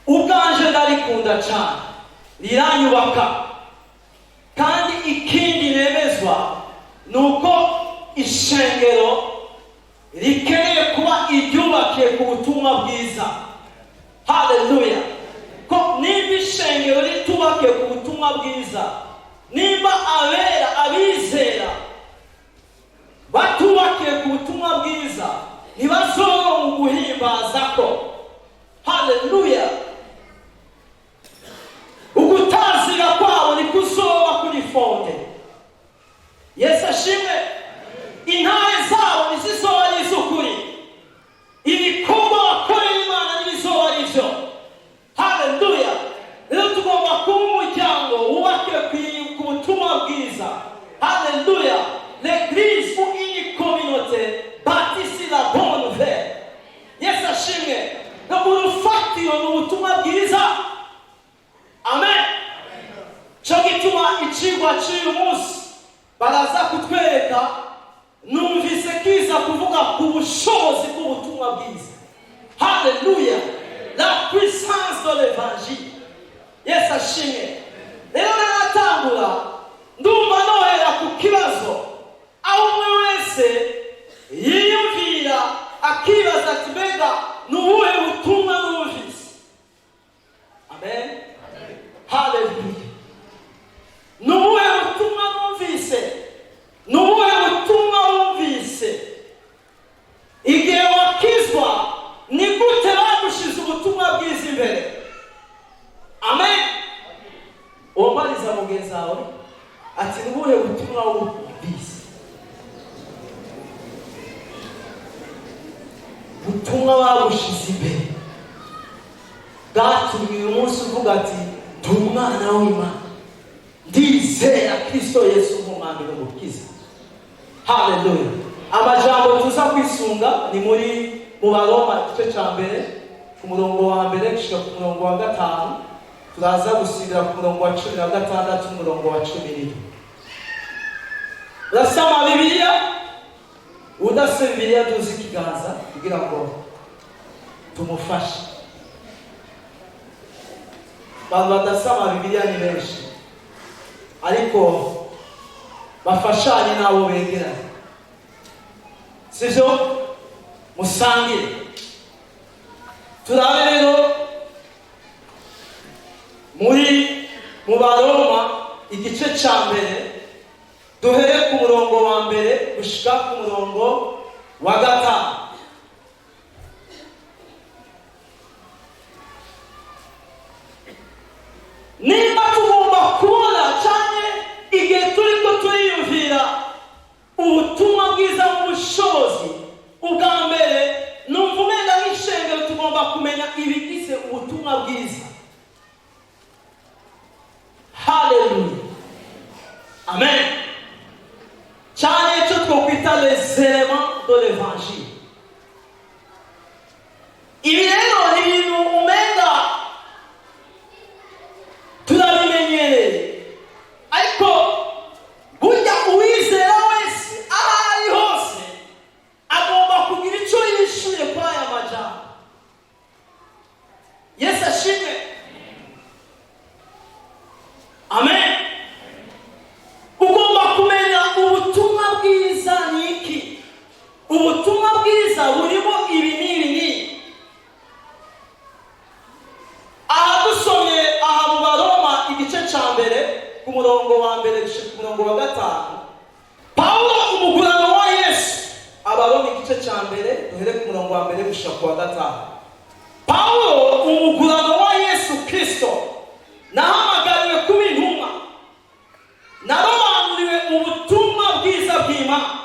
ubwanje ndarikunda cyane, riranyubaka. Kandi ikindi nemezwa nuko ishengero rikeneye kuba iryubakiye ku butumwa bwiza. Haleluya. Ko nimba ishengero ritubakiye ku butumwa bwiza, nimba abera abizera batubakiye ku butumwa bwiza, ntibazoro mu guhimbaza ko. Haleluya. Ugutazira kwabo nikuzoba kuri fonde. Yesu ashimwe. Intare zabo nizizoba ari iz'ukuri, ibikorwa bakorera Imana nibizoba ari byo. Haleluya. Rero tugomba kuba umuryango wubakiwe ku butumwa bwiza. Haleluya. L'église ou une communauté bâtie sur la bonne nouvelle. Yesu ashimwe. No urufatiro n'ubutumwa bwiza. Amen. Cyo gituma icigwa cy'uyu munsi baraza kutwereka, numvise kiza kuvuga ku bushobozi bw'ubutumwa bwiza. Haleluya. La puissance de l'évangile. Yesu ashimwe. Rero naratangura ndumva nohera ku kibazo aho umwe wese yiyumvira akibaza ati mbega nubuhe butumwa numvise. Amen. Haleluya. Nubuhe butumwa numvise. Nubuhe butumwa wumvise. Igihe wakizwa ni gute bagushize ubutumwa bwiza imbere. Amen. Uwambariza mugenzi wawe ati nubuhe butumwa wumvise. Butumwa bagushize imbere bwatumye uyu munsi uvuga ati ndi umwana w'Imana, ndizera Kristo Yesu nk'umwami n'umukiza. Haleluya. Amajambo tuza kwisunga ni mu Baroma igice cya mbere ku murongo wa mbere gushika ku murongo wa 5, turaza gusubira ku murongo wa 16 n'umurongo wa 17. Urasoma Bibiliya? Udasoma Bibiliya tuzi ikiganza kugira ngo tumufashe. Abantu badasoma Bibiliya ni benshi, ariko bafashanye nabo begeranye. Sivyo? Musangire. Turabe rero mu Baroma igice cya mbere, duhere ku murongo wa mbere gushika ku murongo wa 5. Nimba tugomba kubona cyane igihe turiko turiyumvira ubutumwa bwiza n'ubushobozi, ubwa mbere numva umenga nk'ishengero tugomba kumenya ibigize ubutumwa bwiza. Haleluya. Amen. Cyane icyo twokwita les éléments de l'évangile. Ibi rero ni ibintu umenga turabimenyereye, ariko burya uwizera wese aho ari hose agomba kugira icyo yishuye kuri aya majambo. Yesu ashimwe. Amen. Ugomba kumenya ubutumwa bwiza ni iki. Ubutumwa bwiza burimo ibi n'ibi. Aha dusomye aha mu Baroma igice cya mbere ku murongo wa mbere gushika ku murongo wa 5. Paulo umugurano wa Yesu. Abaroma igice cya mbere duhere ku murongo wa mbere gushika ku wa 5. Paulo umugurano wa Yesu Kristo nahamagariwe kuba intumwa, narobanuriwe ubutumwa bwiza bw'Imana,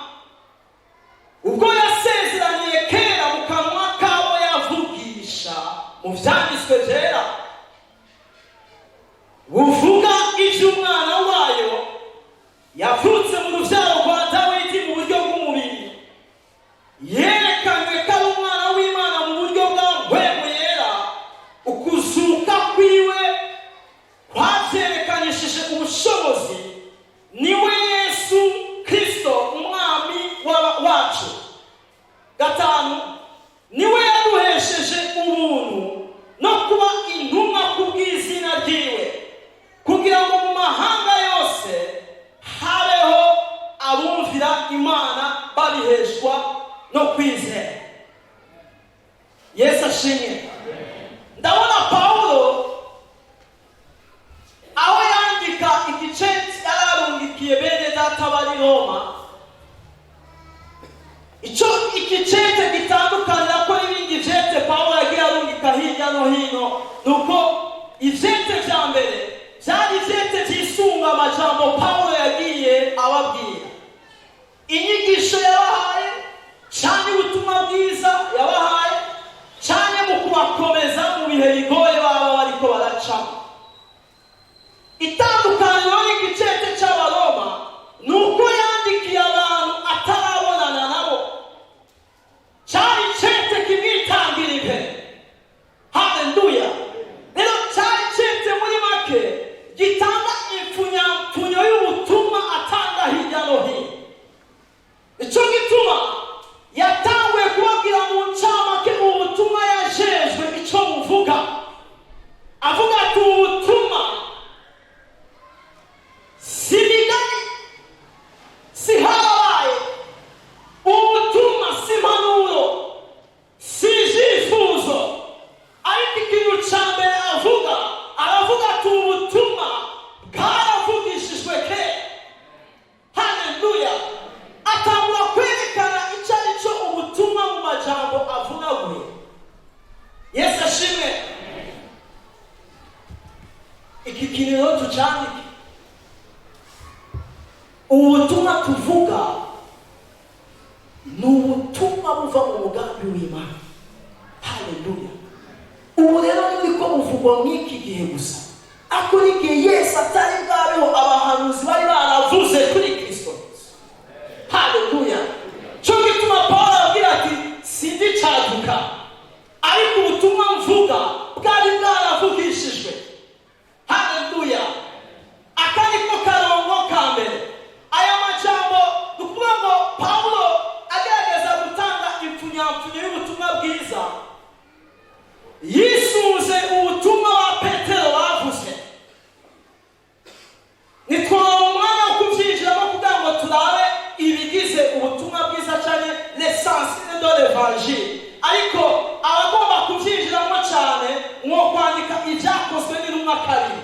ubwo yasezeraniye kera mu kanwa kabo yavugisha mu byanditswe byera, buvuga iby'umwana wayo yavutse mu rubyaro rwa Dawidi mu buryo bw'umubiri, yerekanywe ko ari umwana w'Imana mu buryo bwa mpwemu yera. Ukuzuka kwiwe kwabyerekanishije ubushobozi, niwe Yesu Kristo umwami wacu. 5, niwe yaduhesheje ubuntu no hino nuko ivyete vya mbere byari ivyete vyisunga amajambo Pawulo yagiye ababwira, inyigisho yabahaye cyane, ubutumwa bwiza yabahaye cyane mu kubakomeza mu bihe bigoye baba bariko baracamo. Itandukaniro n'igicete cy'Abaroma nuko yandikiye abantu atarabonana nabo, cyari icete kimwitangira imbere. Haleluya! Rero cyari icete muri make gitanga impfunyapfunyo y'ubutumwa atanga hirya no hino. Icyo gituma yatanguye kubabwira mu ncamake ubutumwa yajejwe icyo buvuga, avuga ati ubutumwa si migani, si habaye, ubutumwa si impanuro, si ivyifuzo, ariko ikintu ca mbere aravuga ati ubutumwa bwaravugishijwe kera. Haleluya! Atangura kwerekana icyo ari cyo ubutumwa mu majambo avunaguye. Yesu ashimwe. Iki kintu rero tucandike, ubutumwa tuvuga ni ubutumwa buva mu mugambi w'Imana. Haleluya! Ubu rero niko buvugwa mw'iki gihe gusa, ako n'igihe Yesu atari bwabeho abahanuzi bari baravuze kuri Kristo. Haleluya! Cyo gituma Pawulo agira ati sindi caduka, ariko ubutumwa mvuga bwari bwaravugishijwe. Haleluya! Akaniko karongo ka mbere. Aya majambo dukuvuga ngo Pawulo agerageza gutanga impfunyapfunyo y'ubutumwa bwiza yisunze ubutumwa wa Petero bavuze. Nitwara umwanya wo kubyinjiramo kugira ngo turabe ibigize ubutumwa bwiza cyane, l'essentiel de l'évangile. Ariko abagomba kubyinjiramo cyane nko kwandika ibyakozwe n'intumwa kabiri,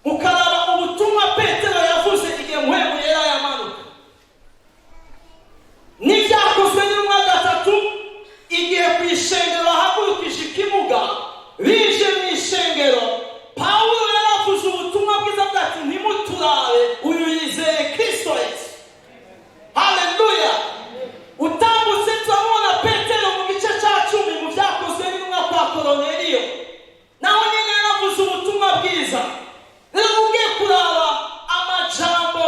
mukaraba ubutumwa Petero yavuze igihe mpwemu yera yamanuka, n'ibyakozwe n'intumwa gatatu igihe ku ishengero hagurukije ikimuga bije mu ishengero. Pawulo yaravuze ubutumwa bwiza bwati ntimuturabe, uyu yizeye Kristo Yesu. Haleluya! Utambutse turabona Petero mu gice cya 10 mu byakozwe n'intumwa kwa Korneliyo, naho nyine yaravuze ubutumwa bwiza. Rero ugiye kuraba amajambo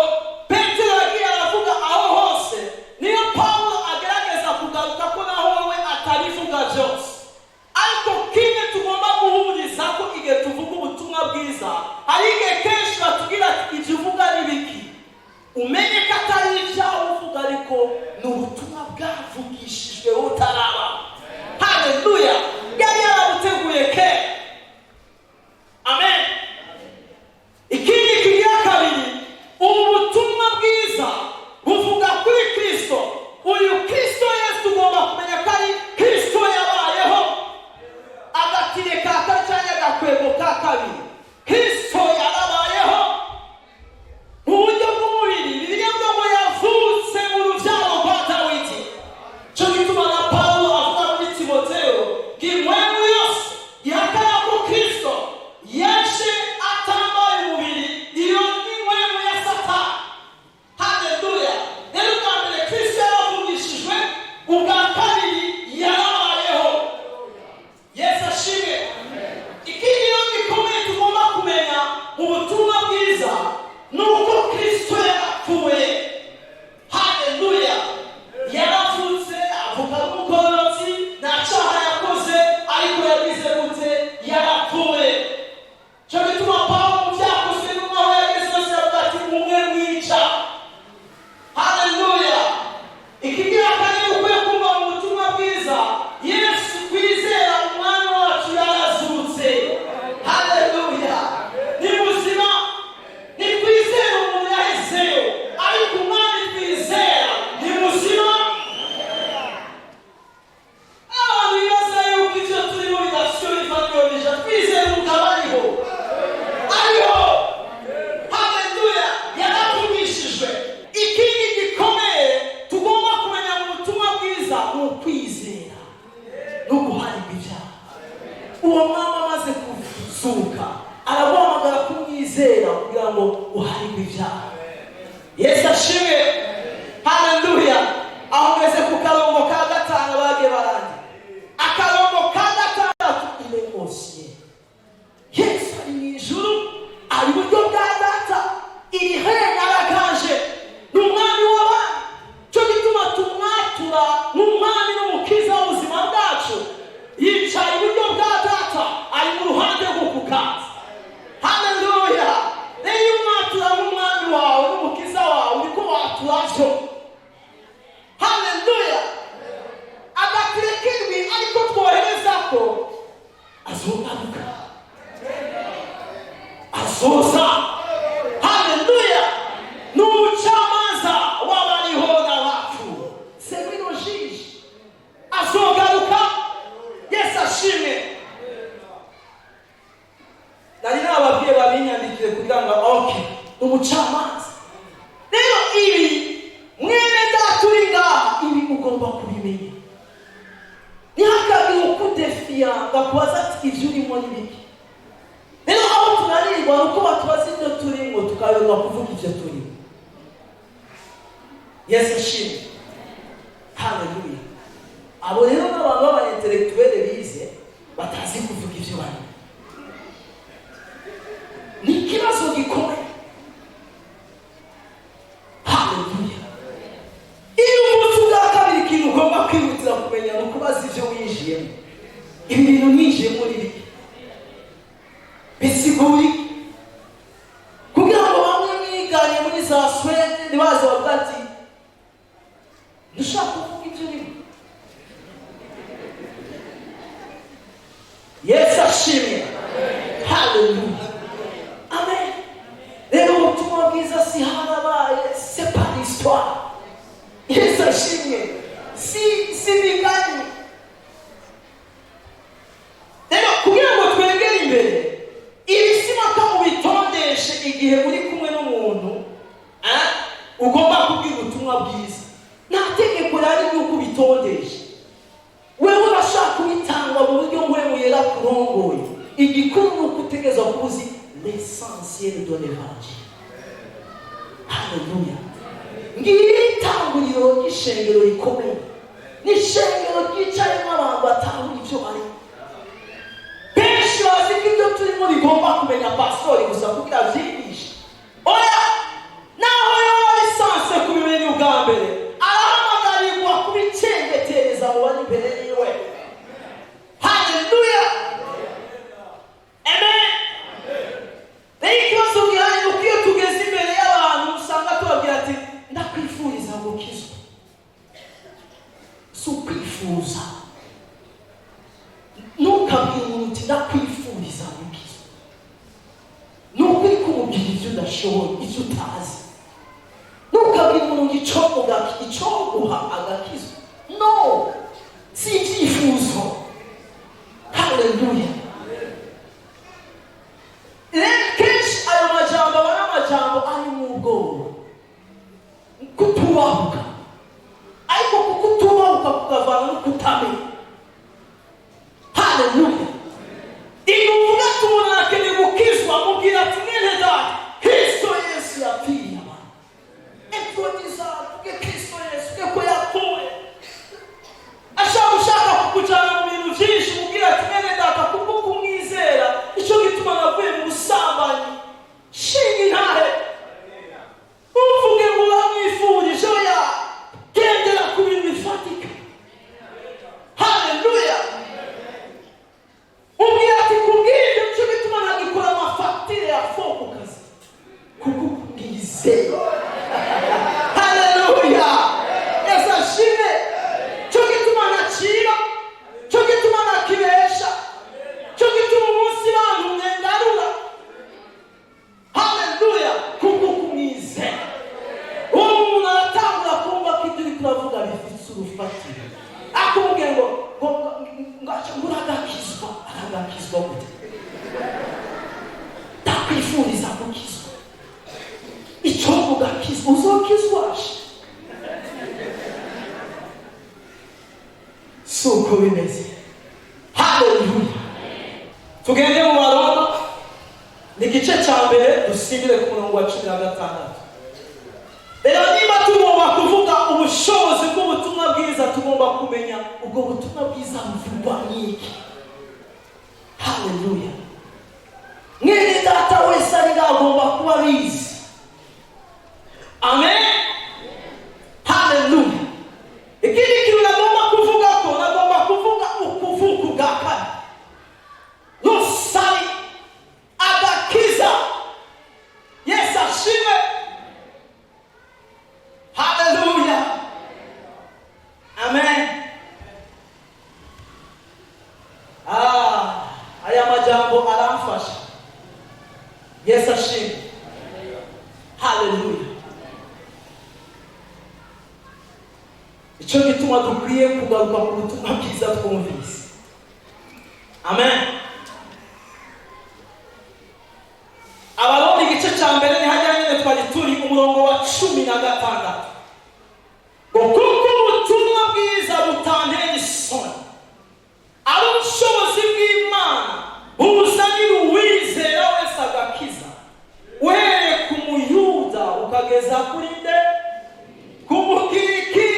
Petero yagiye aravuga aho hose, niyo Pawulo agerageza kugaruka ko naho we atabivuga byose. Ariko kimwe tugomba guhuriza ko igihe tuvuga ubutumwa bwiza, hari igihe kenshi batubwira ati ibyo uvuga ni biki, umenye ko atari ibyawe uvuga, ariko ni ubutumwa bwavugishijwe utaraba. Haleluya! Yari yarabuteguye kera. kuzuka, araguhamagara kumwizera kugira ngo uharigwe ibyaha. Yesu ashimwe. Haleluya. Aho ngeze ku karongo ka 5 bagiye barandi. Akarongo ka 6 ile osiye. Yesu ari mu ijuru, ari buryo bwa data, iri hene araganje, n'umwami w'abami. Cyo gituma tumwatura n'umwami n'umukiza w'ubuzima bwacu. Yicaye iburyo bwa data, ari mu ruhande rw'ukukaza. Haleluya. Rero umwatura n'umwami wawe n'umukiza wawe, niko waturavyo. Haleluya. Agakirekirwi ariko twohereza ko azogaruka, azoza. Haleluya. N'umucamanza w'abariho n'abapfuye, semino jiji azogaruka. Yesu ashimwe. Nari nababwiye babinyandikire kugira ngo okay, n'umucamanza. Rero ibi mwene data uri ngaha, ibi ugomba kubimenya. Ntihakagire ukudefia ngakubaza ati ibyo urimo ni biki. Rero aho tunanirwa nuko batubaza ibyo turimo tukayoberwa kuvuga ibyo turimo. Yesu ashimwe. Haleluya. Abo rero n'abantu b'abanyetelektuwele bize batazi kuvuga ibyo barimo. Ni ikibazo gikomeye. Haleluya. Iyo umunsi bwa kabiri ikintu ugomba kwihutira kumenya ni ukubaza ibyo winjiyemo. Ibi bintu ninjiyemo ni biki? Bisiguri kugira ngo bamwe mwiganye muri za Swede ntibaze bavuga ati dushaka kuvuga ibyo urimo. Yesu ashimwe. Haleluya. Amen. Rero ubutumwa bwiza si harabaye, c'est pas l'histoire. Yesu ashimwe. Si bigani. Rero kugira ngo twegere imbere, ibisima ko ubitondeshe igihe uri kumwe n'umuntu, ugomba kubwira ubutumwa bwiza. Nta tegeko rari yuko ubitondeshe. Wewe urashaka kubitangwa mu buryo ngwemuyera kurongoye. Igikuru ni ukutegeza kuzi l'essentiel de l'évangile. Haleluya. Ngiri tanguriro y'ishengero rikomeye. Ni ishengero ryicayemo abantu batahura ibyo ari. Benshi bazi ko ibyo turimo bigomba kumenya pastori gusa kugira byigishe. Oya, naho yoba lisanse kubimenya ubwa mbere, arahamagarirwa kubicengetereza mu bari imbere yiwe. Haleluya. Amen. Ikibazo gihari nuko iyo tugeze imbere y'abantu usanga tubabwira ati ndakwifuriza gukizwa. Si ukwifuza. Ntukabwire umuntu uti ndakwifuriza gukizwa. Nuko uri kumubwira ibyo udashoboye, ibyo utazi. Ntukabwire umuntu icoguha agakizwa. No, si ibyifuzo. Haleluya. Kenshi ayo majambo aba ari amajambo ari mu bwoba, kutubahuka. Ariko kutubahuka kukavana no kutamenya. Haleluya. Iyo uvuga ati umuntu akeneye gukizwa, mubwira ati mwene data, Kristo Yesu yapfiriye abantu. Epfodiza kuko Kristo Yesu kuko yapfuye. Ashaka kukujyana mu bintu byinshi, mubwira ati mwene data kuko kumwizera icyo gituma navuye mu busambanyi. Shinga intahe. Uvuge ngo uramwifurije, oya, gendera ku bintu bifatika. Haleluya. Mubwira ati kubw'ibyo nicyo gituma nagikora amafagitire ya fo ku kazi kuko kumwizera. Haleluya. Yesu ashimwe. Cyo gituma nacira, cyo gituma nakibesha, cyo gituma umunsi bantumye ndarura. Haleluya. Kuko kumwizera. Uwo muntu aratangura kumva ko ibyo uri kuravuga bifite urufatiro. Akubwira ngo uragakizwa. Aragakizwa gute? Ndakwifuriza gukizwa. Icyo ugakizwa, uzokizwa. Si uko bimeze. Haleluya. Tugende mu Baroma ni igice cya mbere dusibire ku murongo wa 16. Rero niba tugomba kuvuga ubushobozi bw'ubutumwa bwiza, tugomba kumenya ubwo butumwa bwiza buvugwa n'iki. Haleluya. Mwene data wese ari agomba kuba abizi. Amen. Haleluya. Ikindi kintu nagomba kuvuga ko nagomba kuvuga ukuvuka bwa kane. Rusari agakiza. Yesu ashimwe. Haleluya. Amen. Aya majambo aramfasha. Yesu ashimwe. Haleluya. Icyo gituma dukwiye kugaruka ku butumwa bwiza twumvise. Amen. Abaroma igice cya mbere ni hajya nyine twari turi umurongo wa 16. Ngo kuko ubutumwa bwiza butantera isoni, ari ubushobozi bw'Imana buzanira uwizera wese agakiza, uhereye ku muyuda ukageza kuri nde, ku mugiriki.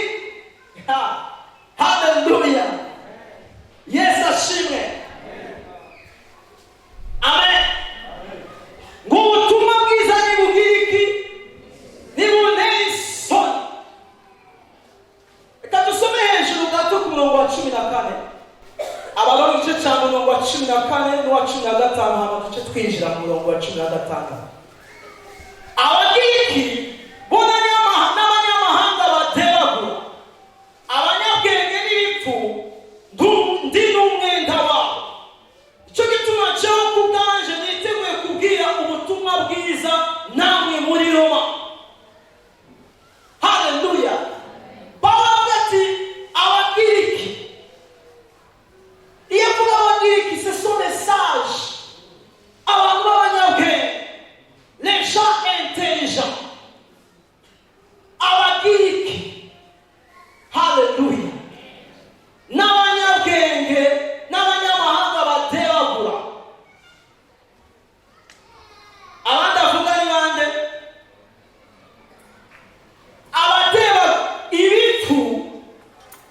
Haleluya. Yesu ashimwe. Amen. Ngo ubutumwa bwiza ni bugiriki, ni buntera isoni. Reka dusome hejuru gato ku murongo wa 14. Abaroma igice cya murongo wa 14 n'uwa 15, hano duce twinjira mu murongo wa 15. Abagiriki bo n'abanyamahanga bateragura, abanyabwenge n'ibipfu ndi n'umwenda wabo. Icyo gituma cyaho ku bwanje niteguye kubwira ubutumwa bwiza namwe muri Roma. Haleluya. Pawulo ati abagiriki. Iyo avuga abagiriki, ce sont les sages, abantu b'abanyabwenge, les gens intelligents. Abagiriki. Haleluya. N'abanyabwenge n'abanyamahanga bateragura. Abandi avuga ni bande? Abatera ibipfu.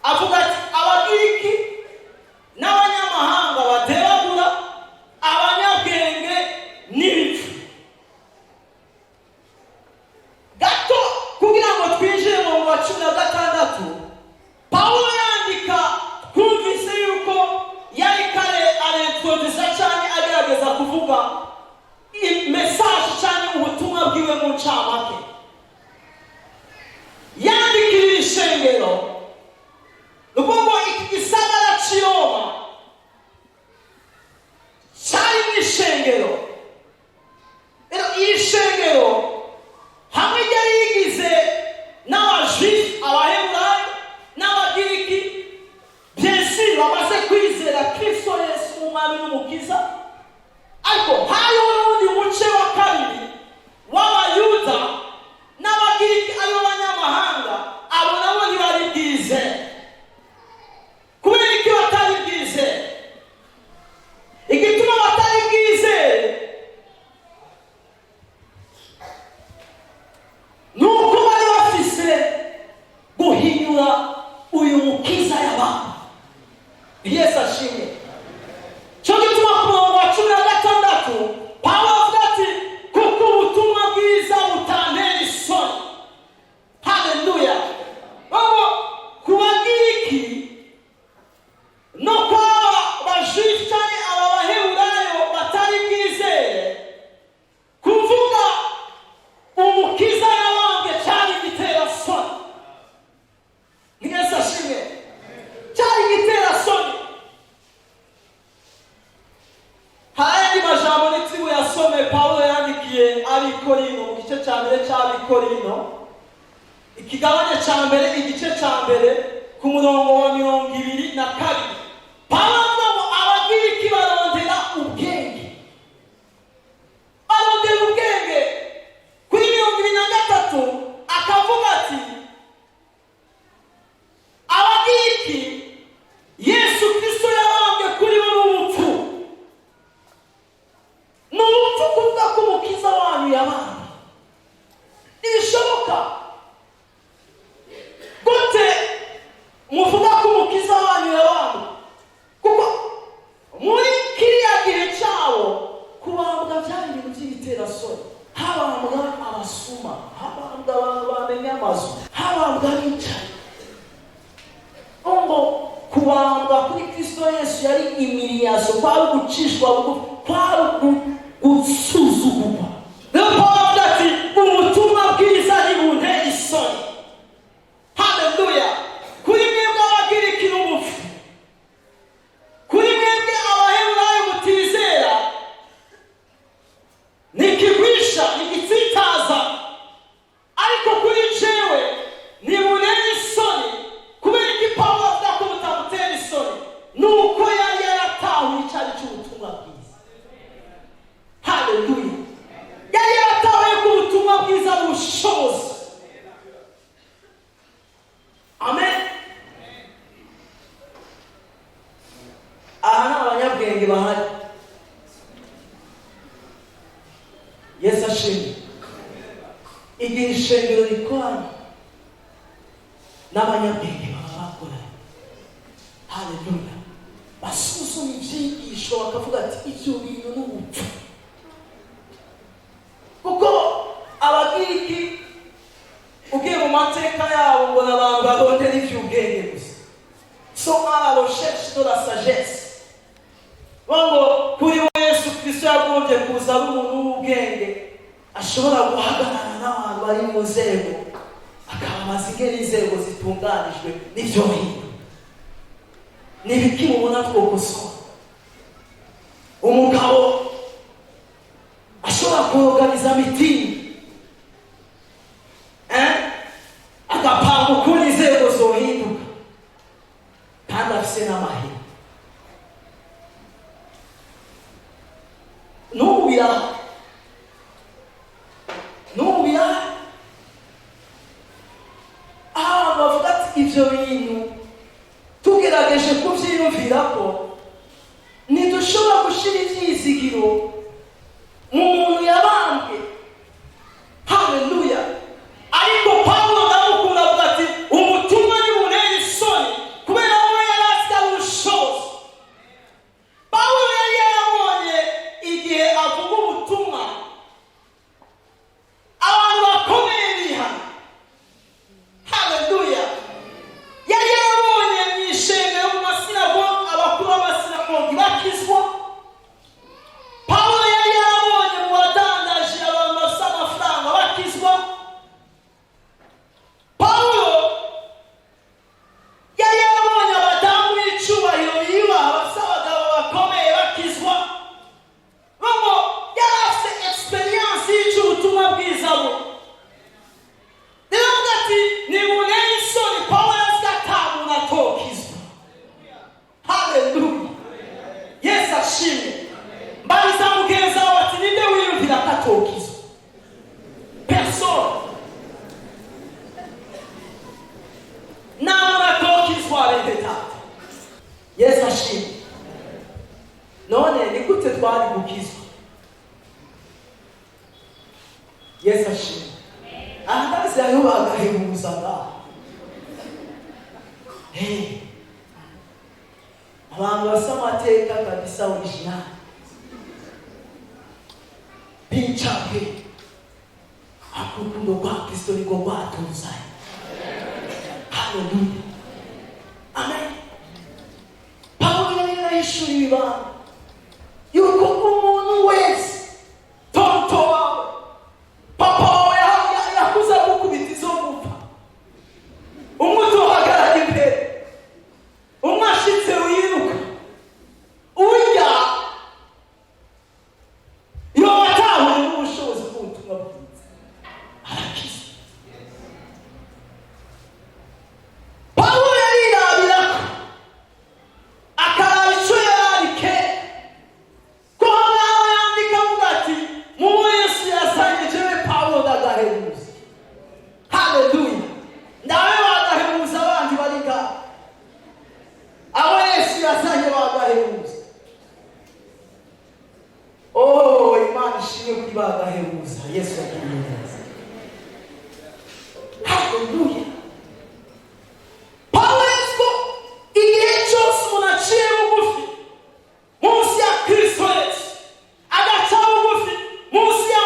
Avuga ati abagiriki n'abanyamahanga bateragura, abanyabwenge n'ibipfu. Gato kugira ngo twinjire mu wa 16, Pawulo yandika twumvise yuko yari kare arentroduza cyane agerageza kuvuga message cyane ubutumwa bwiwe mu ncamake. Yandikira ishengero nuko iki gisagara cy'Roma cyari n'ishengero. Rero iri shengero hamwe ryari yigize n'abajuif, abaheburayo n'abagiriki, byinshi bamaze kwizera Kristo Yesu umwami n'umukiza. Ariko hariho n'undi muce wa kabiri w'abayuda n'abagiriki aribo banyamahanga, abo nabo ntibari bwizere. Kubera iki batari bwizere? Igituma batari bwizere nuko bari bafise guhinyura uyu mukiza y'abantu. Yesu ashimwe. Cyo gituma ku murongo wa 16 Pawulo avuga ati kuko ubutumwa bwiza butantera isoni. Haleluya. Babo ku bagiriki no kwa bajuif cyane aba baheburayo batari bwizere, kuvuga umukiza y'abambwe cyari gitera soni. Yesu ashimwe. Cyari gitera soni. Hayandi majambo n'itibu yasome Pawulo yandikiye Abikorino mu gice cya mbere cy'Abikorino, ikigabane cya mbere igice cya mbere ku murongo wa 22. Pawulo avuga ngo abagiriki barondera ubwenge. Barondera ubwenge. Kuri 23 akavuga ati abagiriki Yesu Kristo yabambwe kuri bo n'ubupfu. N'ubupfu kuvuga ibiterasoni, habambwa abasuma, habambwa abantu bamenya amazu, habambwa abicaye. Ngo kubambwa kuri Kristo Yesu yari imiliyaso, kwari gucishwa bugufi, kwari gusuzugurwa. Niyo mpamvu ati ubutumwa bwiza ntibuntera isoni. Haleluya. Kuri mwebwe abagiriki n'umufu, kuri mwebwe abaheburayo mutizera, nikigwisha nigitsitaza, ariko kuri jewe ntibuntera isoni. Kubera iki Pawulo avuga ko butamutera isoni? Nuko yari yaratahuye icyari cy'ubutumwa bwiza. Haleluya. Yari yaratahuye ko ubutumwa bwiza bushoboza. Amen. Aha ni abanyabwenge bahari. Yesu ashimwe. Igihe ishengero rikorana n'abanyabwenge baba bakora. Haleluya. Basuzuma ibyigisho bakavuga ati ibyo bintu n'ubupfu. Kuko abagiriki ugiye mu mateka yabo ngo n'abantu barondera iby'ubwenge gusa. So à la recherche de la sagesse. Ngo kuri Yesu Kristo yagombye kuza ari umuntu w'ubwenge, ashobora guhagarara n'abantu bari mu nzego, akababaza ingene inzego zitunganijwe n'ibyo hindu. N'ibiki mubona twokosora. Umugabo ashobora kuorganiza mitingi, agapanga ukuntu inzego zohinduka, kandi afise n'amahirwe. Nubira bavuga ati ibyo bintu tugerageje kubyiyumvira ko ntidushobora gushyira ibyizigiro mu muntu yabambwe. Haleluya. Ariko Pawulo ndamukunda avuga ati ubutumwa ntibuntera isoni, kubera ko yari afite ubushobozi. Pawulo yari yarabonye igihe avuga ubutumwa abantu bakomeye bihana. Haleluya. Yari yarabonye mu ishengero mu masinagogi abakuru b'amasinagogi bakizwa. Pawulo yari yarabonye mu badandaji abantu bafite amafaranga bakizwa. Pawulo yari yarabonye abadamu b'icyubahiro biyubaha bafite abagabo bakomeye bakizwa. Ngo yari afite experience y'ubutumwa bwiza bu. Rero ati ntibuntera isoni, Pawulo yavuze atabura atokizwa. Haleluya. Yesu ashimwe. Mbariza mugenzi wawe ati ninde wiyumvira ko atokizwa? Personne. Ntabwo atokizwa bene data. Yesu ashimwe. None ni gute twari gukizwa? Yesu ashimwe. Ahagaze aho bagahebuza ngaho. Abantu basa amateka kabisa original. Pinchake. Akurukundo kwa Kristo niko rwatuzanye. Haleluya. Amen. Pawulo yari yarahishuriwe ibanga yuko umuntu wese, tonto wawe, papa wawe yakuze gukubita izo gupfa, umuti uhagarara imbere, umwashitse wiruka, urya iyo watahuye n'ubushobozi bw'ubutumwa bwiza, arakiza. Pawulo yarirabira ko akaraba icyo yararike, ko nawe yandika avuga ati mu Yesu yazanye jewe Pawulo ndagahebuza. Haleluya. Ndawe bagahebuza abandi bari ngaho, abo Yesu yazanye bagahebuza. Oh, Imana ishimwe kuri bagahebuza. Yesu yakiriye neza. Haleluya. Pawulo yavuze igihe cyose umuntu aciye bugufi munsi ya Kristo Yesu, agaca bugufi munsi ya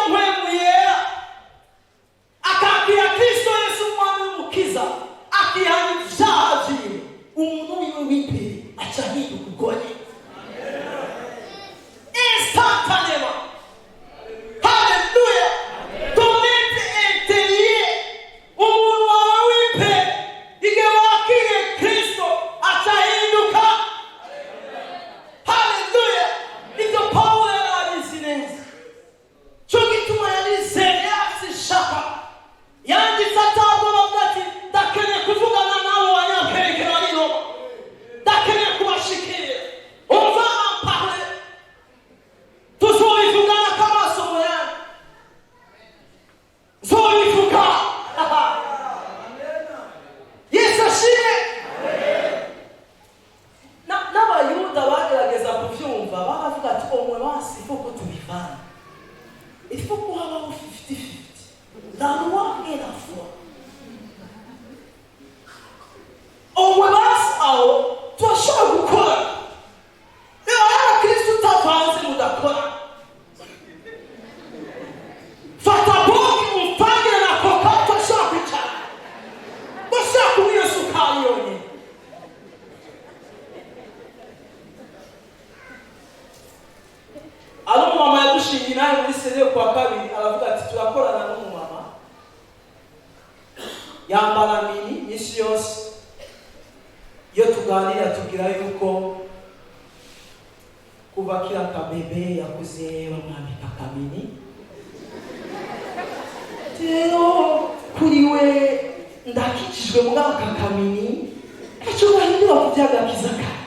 ko tubivana. Il faut ko habaho 50-50 dans le moi et la foi. Obwebasi aho turashobora gukora. Iyo hari Kristo utavanze mudakora. Fata boki umupangire na koka turashobora kwicara. Bashaka kumira sukari yonyine. Alo mama yadushingiye nawe muri sere kwa kabiri aravuga ati turakorana n'umumama. Yambara mini isi yose. Iyo tuganira tugira yuko kuva kila kabebe yakuze bamwambika kamini. Rero kuri we ndakikijwe muri aka kamini icyo bahindura ku byagakiza kawe.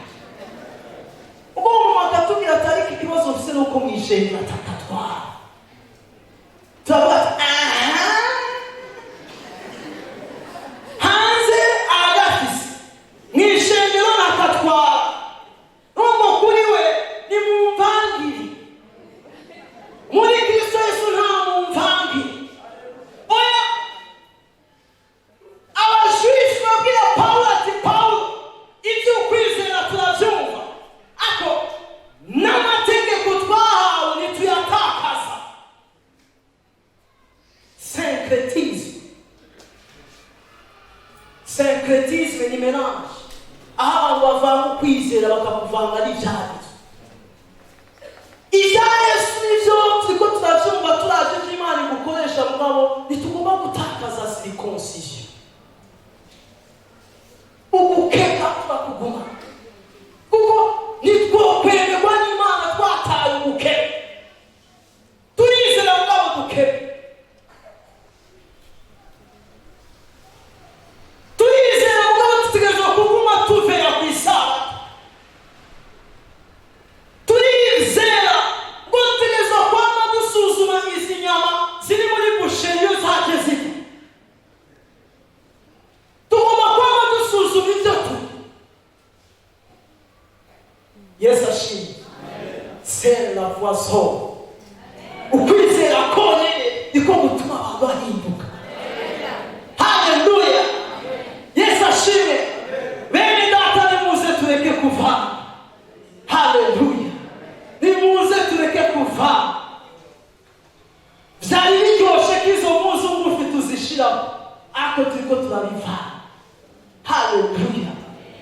Ubwo mama akatubwira ati ariko ikibazo mfise nuko mwisheni natakatwara. Turavuga hanze agafise mwishengero nakatwara. Uwo kuri we ni mumvangiri. Muri Kristo Yesu nta mumvangiri. Oya abashwishi babwira Paulo ati Paulo ibyo ukwizera turabyumva. Ako n'amategeko twahawe ntituyatakaza. Syncretisme ni mélange. Aho abantu bavanga ukwizera bakakuvanga n'ibyanditswe. Ibya Yesu nibyo turiko turabyumva turaje ko Imana igukoresha mugabo ntitugomba gutakaza circoncision. Ugukeka twakuguma. Kuko nitwokwemerwa n'Imana twataye ubukebe. Turizera mugabo dukebe. Turizera mugabo tutegerezwa kuguma tuvera ku isabato. Turizera ngo tutegerezwa kwama dusuzuma izi nyama ziri muri bushe iyo zaje ziri. Tugomba kwama dusuzuma ibyo turya. Yesu ashimwe. C'est la poisson. Ukwizera konyine niko gutuma abantu bahinduka. Haleluya. Yesu ashimwe. Bene data nimuze tureke kuva. Haleluya. Nimuze tureke kuva. Byari biryoshe ko izo muzu ngufi tuzishiraho. Ako turiko turabiva. Haleluya.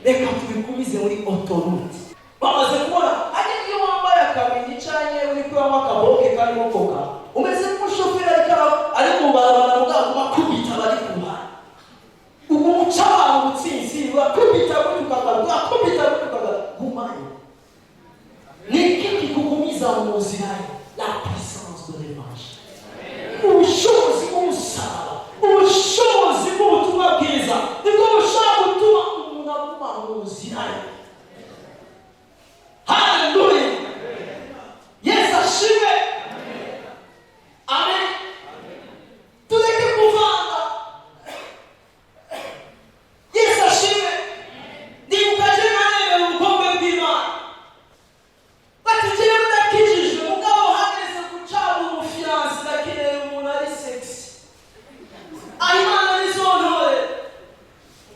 Reka tubikumize muri autoroute. Bamaze kubona ari iyo wambaye akabindi cyane uri kuramo akaboke karimo koka. Umeze nk'umushoferi ari mu barabara mugabo kubita bari kuba. Umuca abantu gutsinzi bakubita kutukagaruka kubita kutukagaruka gumayo. Niki kikugumiza mu nzira la puissance de l'évangile. Ubushobozi bw'umusaraba, ubushobozi bw'ubutumwa bwiza nibwo bushobora gutuma umuntu aguma mu nzira. Haleluya. Yesu ashimwe. Amen. Tureke kuvanga. Yesu ashimwe. Ndibukaje nawe ubukombe bw'Imana. Batugire mudakijijwe mugabo hageze gucaba umufiyansi lakini umuntu ari sexy. Imana nizontore.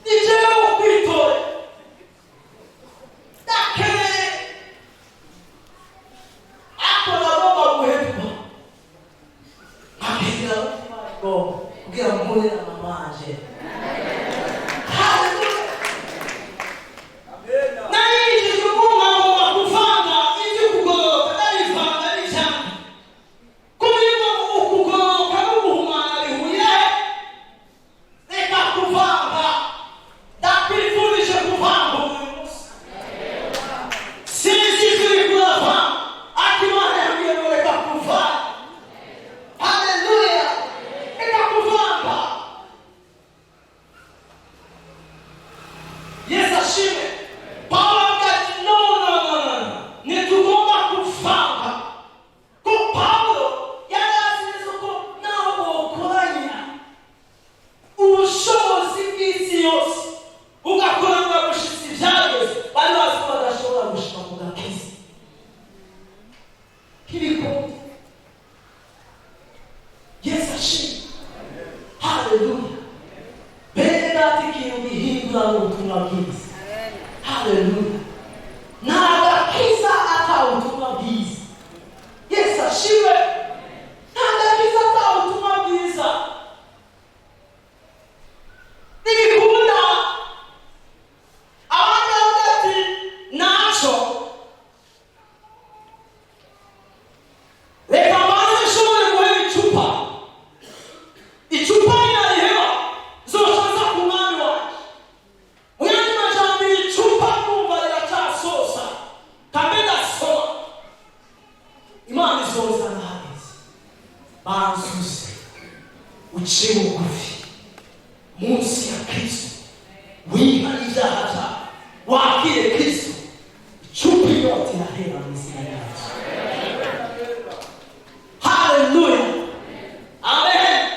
Nijewe ukwitore. Dakere. Kugira mure na mamaje. Haleluya. Nani jikumunga wa kufanga ili kugoroka nalivanga nijambo. Kuliko ukugoroka n'ubuhumana bihuye. Reka kuvanga. Ndakwifundisha kuvanga uyu munsi. Sisi turi kuravanga. Akimana yambwiye reka kuvanga. Haleluya. Reka kuvanga. uzoza nahageze banzuze uciye bugufi munsi ya Kristo wihana ibyaha byawe wakire Kristo chupi yote ya hela mzima yako. Hallelujah. Amen.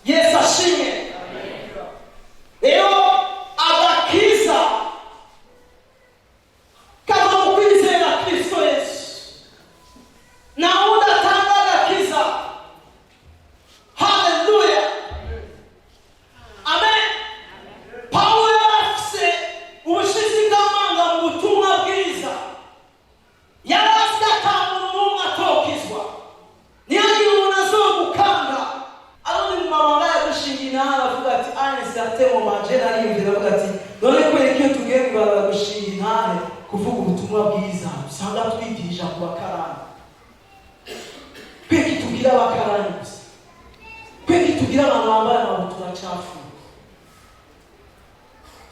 Yesu ashimwe. Leo agakiza kama ukwizera Kristo Yesu na udatanga agakiza. Hallelujah. Amen. Paulo afise ubushizi bw'amanga mu butumwa bwiza yarasika kamuru n'umwe atokizwa niyagira umuntu azogukanga aroni mu mabanga yo gushinga intara avuga ati anese atemo majera ariyumvira avuga ati none kwereka iyo tugiye kubarara gushinga intara kuvuga ubutumwa bwiza usanga twigisha ku bakarani kweki tugira abakarani gusa kweki tugira abantu bambaye amabutura acafuye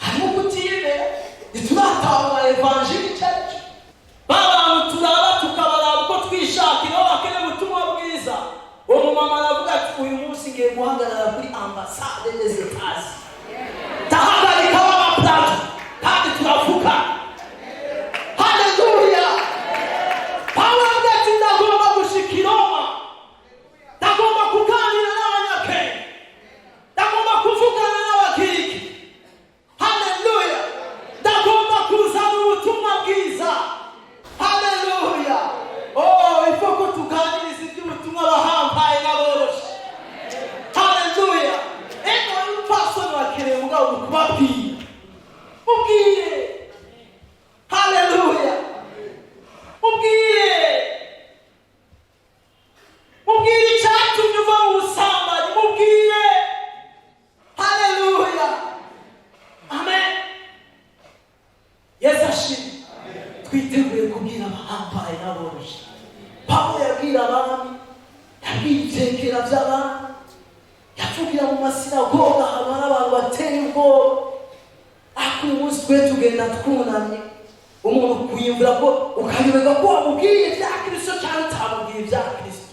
harimo kutiyemera ntituratanga evanjili cyacu babantu turaba tukabaraba uko twishakira aho bakeneye ubutumwa bwiza uwo mumama aravuga ati uyu munsi ngiye guhagarara kuri ambasade des Etats tahagarika abaplato kandi turavuga. Haleluya. Paulo ati ndagomba gushika i Roma, ndagomba kuganira n'abanyakenya, ndagomba kuvugana n'abagiriki. Haleluya. Ndagomba kuzana ubutumwa bwiza. Haleluya. Oh, ifoko tuganiriza iby'ubutumwa bahambaye n'aboroshe. Haleluya. Ego y'umupfasoni wakereye mugabo kubabwira. Mubwire. Haleluya. Mubwire. Mubwire icyatumye uva mu busambanyi. Mubwire. Haleluya. Amen. Yesu ashimwe. Twiteguye kubwira abahambaye n'aboroshe. Pawulo yabwira abami, yabwira ibyegera by'abami, yavugira mu masinagoga ahantu hari abantu bateye ubwoba. Ariko uyu munsi twe tugenda twunamye umuntu kuyumvira ko ukayoberwa ko wamubwiye ibya Kristo cyangwa utamubwiye ibya Kristo,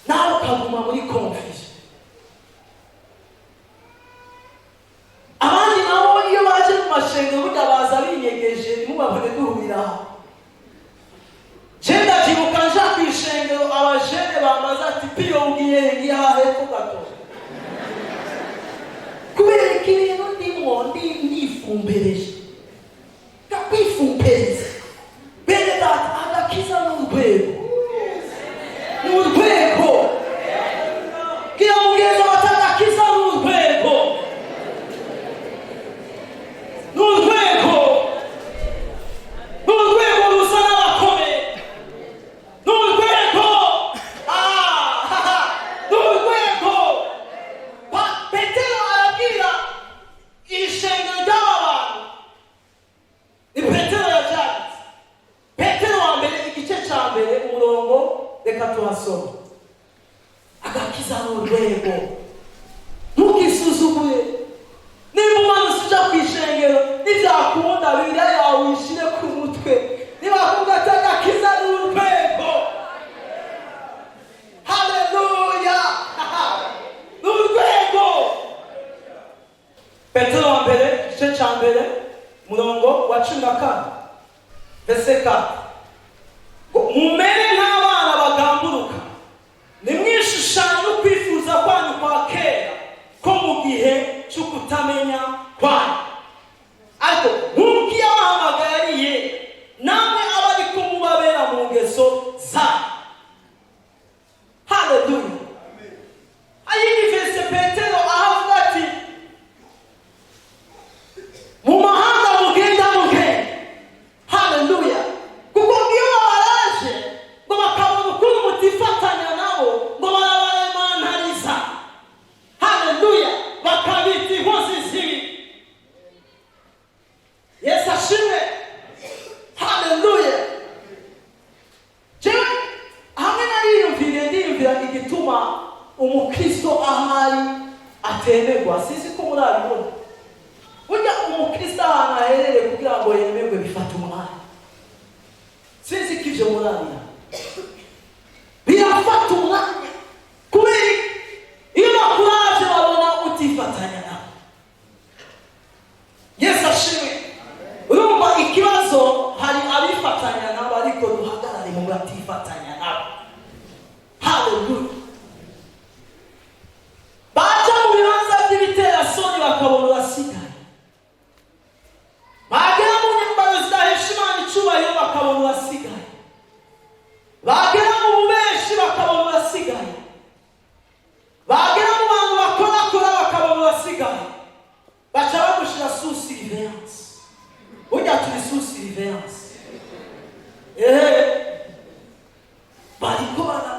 nawe ukaguma muri confusion. Abandi nabo iyo baje mu mashengero burya baza binyegeje ntimubabone duhuriraho. Jenda jibuka nja ku ishengero abajene bamaze ati piyo ugiye ngiye hepfo gato kubera ikintu ndifumbereje kakwifumbereza bene data agakiza n'urwego kiya mugeza batagakiza n'urwego rusa n'abakomeye n'urwego Petero arabwira ishengero ry'abantu. Ni Petero yajyanye. Petero wa mbere igice cya mbere umurongo reka tuhasome. Agakiza n'urwego. Ntukisuzuguye. Niba umanutse ujya ku ishengero ntibyakunda Bibiliya yawe uyishyire ku mutwe. Niba bakubwira ati agakiza n'urwego. Haleluya. N'urwego. Petero wa mbere igice cya mbere umurongo wa 14 verse 4. Mumere nk'abana bagamburuka nimwishushanye no kwifuza kwanyu kwa kera ko mu gihe cyo kutamenya kwanyu, ariko nk'uko yabahamagariye namwe abari ko mubabera mu ngeso zanyu. Haleluya. Ayindi verse Petero ahavuga ati mu mahanga mugenda mugenda. Haleluya. Kuko iyo baraje ngo bakabona ukuntu mutifatanya nabo ngo barabaremantariza. Haleluya. Bakabita inkozi zibi. Yesu ashimwe. Haleluya. Jewe hamwe ndiyumvira igituma umukristo ahari atemerwa. Sisi ko murabibona. Burya umukristo ahantu aherereye kugira ngo yemerwe bifata umwanya. Sinzi sivyo murabira birafata umwanya kubera iyo bakuraje babona utifatanya nabo. Yesu ashimwe. Urumva ikibazo hari abifatanya nabo ariko duhagarare mu batifatanya nabo. Hallelujah. Baca mu bibanza by'ibitera soni bakabona basigaye. Bagera mu nyambaro zidahesha Imana icyubahiro bakabona basigaye. Bagera mu bubeshi bakabona basigaye. Bagera mu bantu bakora bakabona basigaye. Baca bagushira sous surveillance. Ujya turi sous surveillance. Bariko bana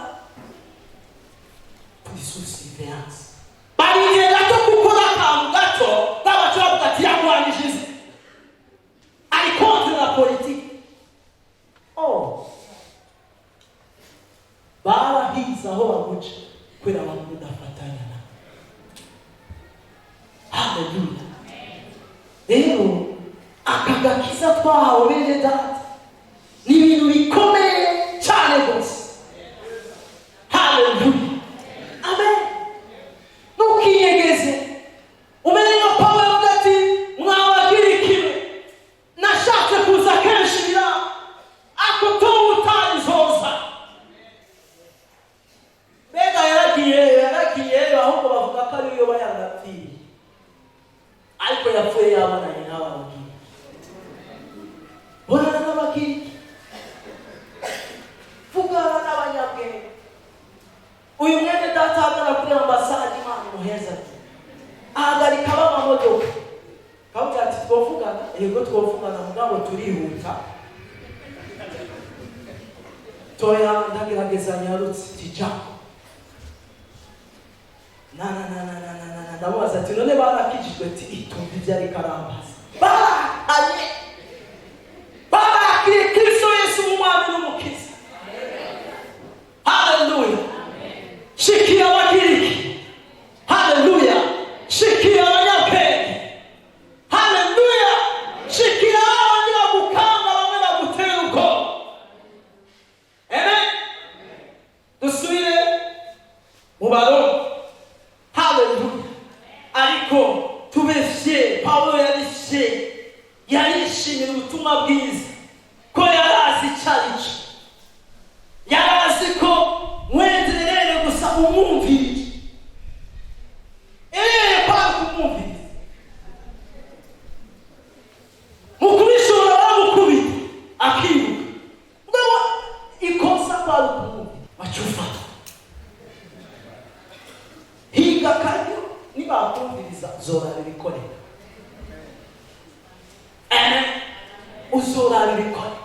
turi sous surveillance. Bariye gato gukora akantu gato babaca bavuga ati yagwanishije. Ari contre la politique. Oh. Barahiza aho bamuca kwera abantu kudafatanya na. Hallelujah. Rero akagakiza twahawe bene data ni ibintu bikomeye cyane rwose. Hallelujah. Amen. Ntukiyegeze umenye ngo Pawulo avuga ati mwabagirikire nashatse kuza kenshi bira ako tomu utanizoza. Mbega yaragiye ahubwo bavuga ko ari yo bayangapfiye ariko yapfuye yabonanye n'ababwira. Bonana n'ababwira vugana n'abanyabwenge. Uyu mwene data hagara kuri ambasade Imana imuheza ati ahagarika b'amamodoka kavuga ati twovugana yego twovugana mugabo turihuta toya ndagerageza nyarutse tija ndamubaza ati none barakijijwe ati itumbi byari karambaza barakiriye Kristo Yesu umwami n'umukiza. Hallelujah. Shikira abagiriki. Hallelujah. Shikira abanyabwenge. Hallelujah. Shikira abandi bagukanga bamwe bagutera ubwoba. Amen. Dusubire mu Baroma. Hallelujah. Ariko tubeshe Pawulo yarishimira ubutumwa bwiza ko yarazi icarico. Yarazi ko mwenderere gusa umwumvirije. Kwa kumwumviriza. Mukubishora bamukubita akiruka. Ngaho ikosa kwa kumwumvira. Bacufata. Higa kanyo nibakumviriza zora bikoreka. Uzora bikoreka.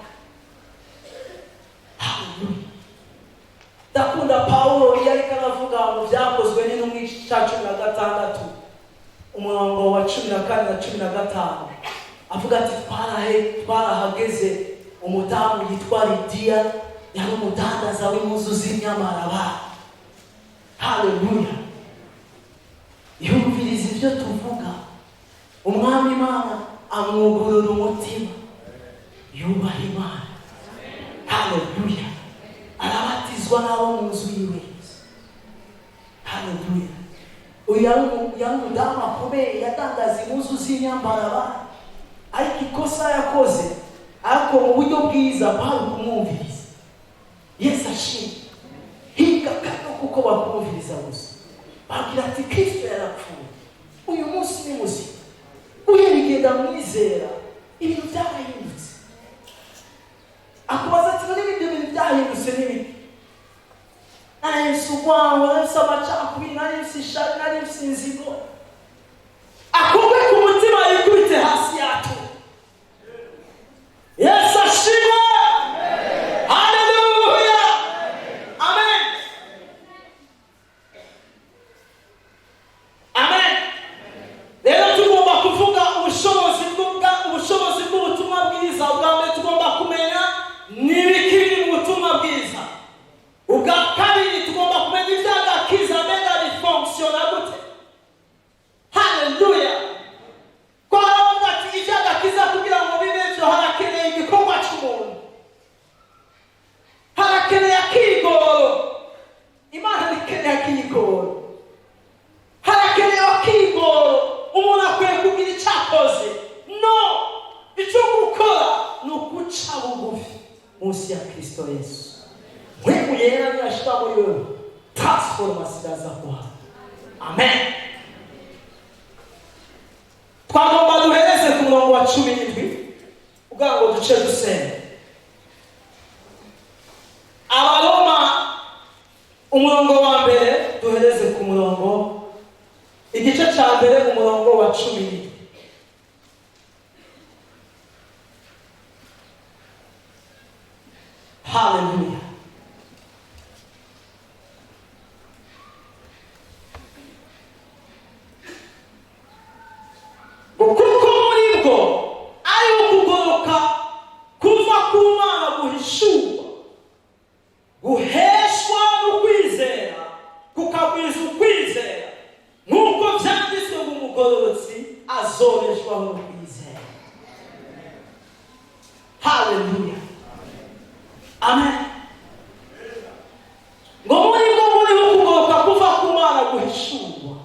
Dakunda Pawulo yari karavuga mu byakozwe n'intumwa cya 16 umurongo wa 14 na 15 avuga ati twarahageze umudamu yitwa Lidiya yari umudandaza w'impuzu z'imyamaraba. Hallelujah. Yumviriza ibyo tuvuga umwami Imana amwugurura umutima yubaha Imana. Hallelujah. Arabatizwa nabo mu nzu yiwe. Hallelujah. Uyu mudamu akomeye yatangaza impuzu z'inyambaraba ariko ikosa yakoze ariko mu buryo bwiza bari kumwumviriza. Yesu ashimwe. Higa kandi kuko bakumviriza gusa. Babwira ati Kristo yarapfuye. Uyu munsi ni muzima. Uyu rigenda mwizera ibintu byarahindutse. Akubaza ati none ibintu byahindutse n'ibiki? Yesu wangu Yesu amacakubiri Yesu ishari Yesu inzigo. Akubwe ku mutima yikubite hasi yacu. Yesu ashimwe. Hallelujah. Amen. Amen. Rero tugomba kuvuga ubushobozi bw'ubutumwa bwiza. Ubwa mbere tugomba kumenya n'ibikiri mu butumwa bwiza. Ubwa kabiri tugomba kumenya ibyagakiza mbega bifunctiona gute. mpemu yera niyashika muri wewe, transformation iraza kuba. Amen. Twagomba duhereze ku murongo wa 17 ubwa ngo duce dusenga. Abaroma umurongo wa mbere duhereze ku murongo igice cya mbere umurongo wa 17. Hallelujah. Kuko muri bwo ari ukugoroka kuva ku Mana guhishurwa, guheshwa no kwizera, kukagwiza ukwizera, nk'uko byanditswe mu mugororotsi azobeshwaho no kwizera. Hallelujah. Amen. Ngo muri bwo muri ukugoroka kuva ku Mana guhishurwa,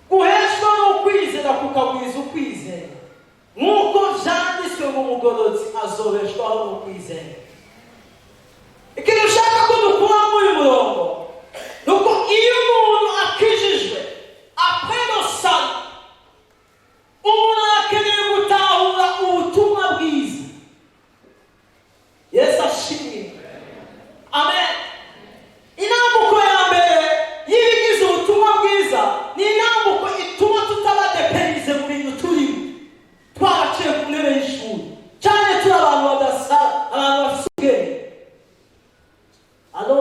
guheshwa no kwizera, kukagwiza ukwizera, nk'uko byanditswe mu mugororotsi azobeshwaho no kwizera. Ikintu ushaka ko dukura muri uyu murongo nuko iyo umuntu akijijwe apeno sana, umuntu akeneye gutahura ubutumwa bwiza. Yesu ashimwe. Amen. Inambuko ya mbere y'ibigize ubutumwa bwiza ni inambuko ituma tutabadepenize mu bintu turimo, twaraciye ku ntebe y'ishuri cyane turi abantu badasa, abantu bafite ubwenge. Alo.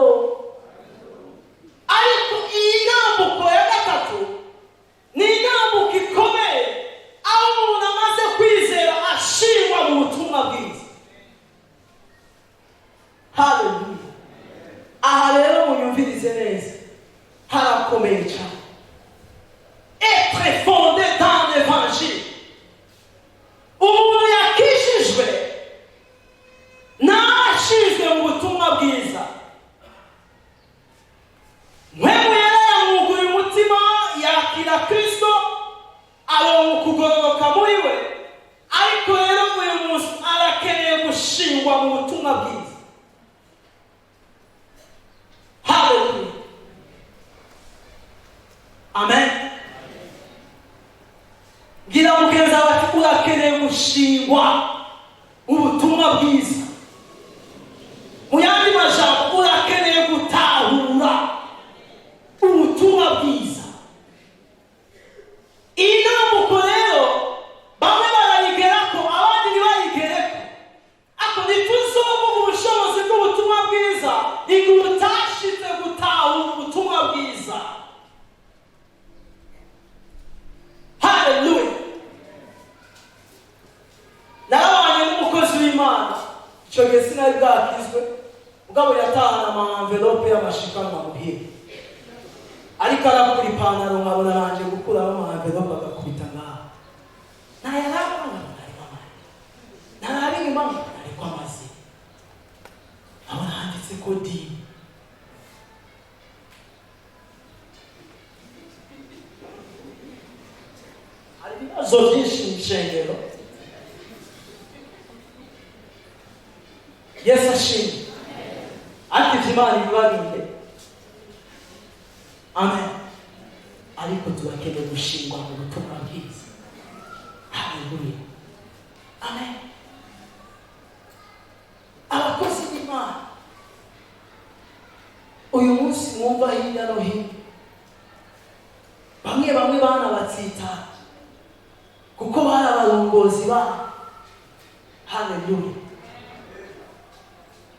Ariko iyi ntambuko ya gatatu ni intambuko ikomeye, aho umuntu amaze kwizera ashingwa mu butumwa bwiza. Hallelujah. Aha rero munyumvirize neza, harakomeye cyane. Être fondé dans l'évangile. Umuntu yakishijwe n'ashinzwe mu butumwa bwiza. Mpemu yera yamwuguye umutima, yakira Kristo, aronka kugororoka muri we. Ariko rero uyu munsi arakeneye gushingwa mu butumwa bwiza. Hallelujah. Amen. Gira mugenza bati urakeneye gushingwa ubutumwa bwiza. Mu yandi majambo urakeneye gutahura ubutumwa bwiza. Iyi ntambuko rero bamwe barayigerako, abandi ntibayigereko. Ako ntituzoba mu bushobozi bw'ubutumwa bwiza igihe utashize gutahura ubutumwa bwiza. Hallelujah. Narabanye n'umukozi w'Imana, icyo gihe sinari bwakizwe, mugabo yatahana ama-envelope y'amashikanwa muhira. Ariko arakura ipantaro nkabona aranje gukuraho ama-envelope agakubita ngaho. Nayarabona ariko amazi. Narari inyuma ariko amazi. Abona handitse ko dini. Hari ibibazo byinshi mu ishengero. Yesu ashimwe. Ariko iby'Imana ibibarinde. Amen. Ariko turakeneye gushingwa mu butumwa bwiza. Hallelujah. Amen. Abakozi b'Imana, uyu munsi mwumva hirya no hino, bamwe bana batsita kuko bari abarongozi babo. Hallelujah.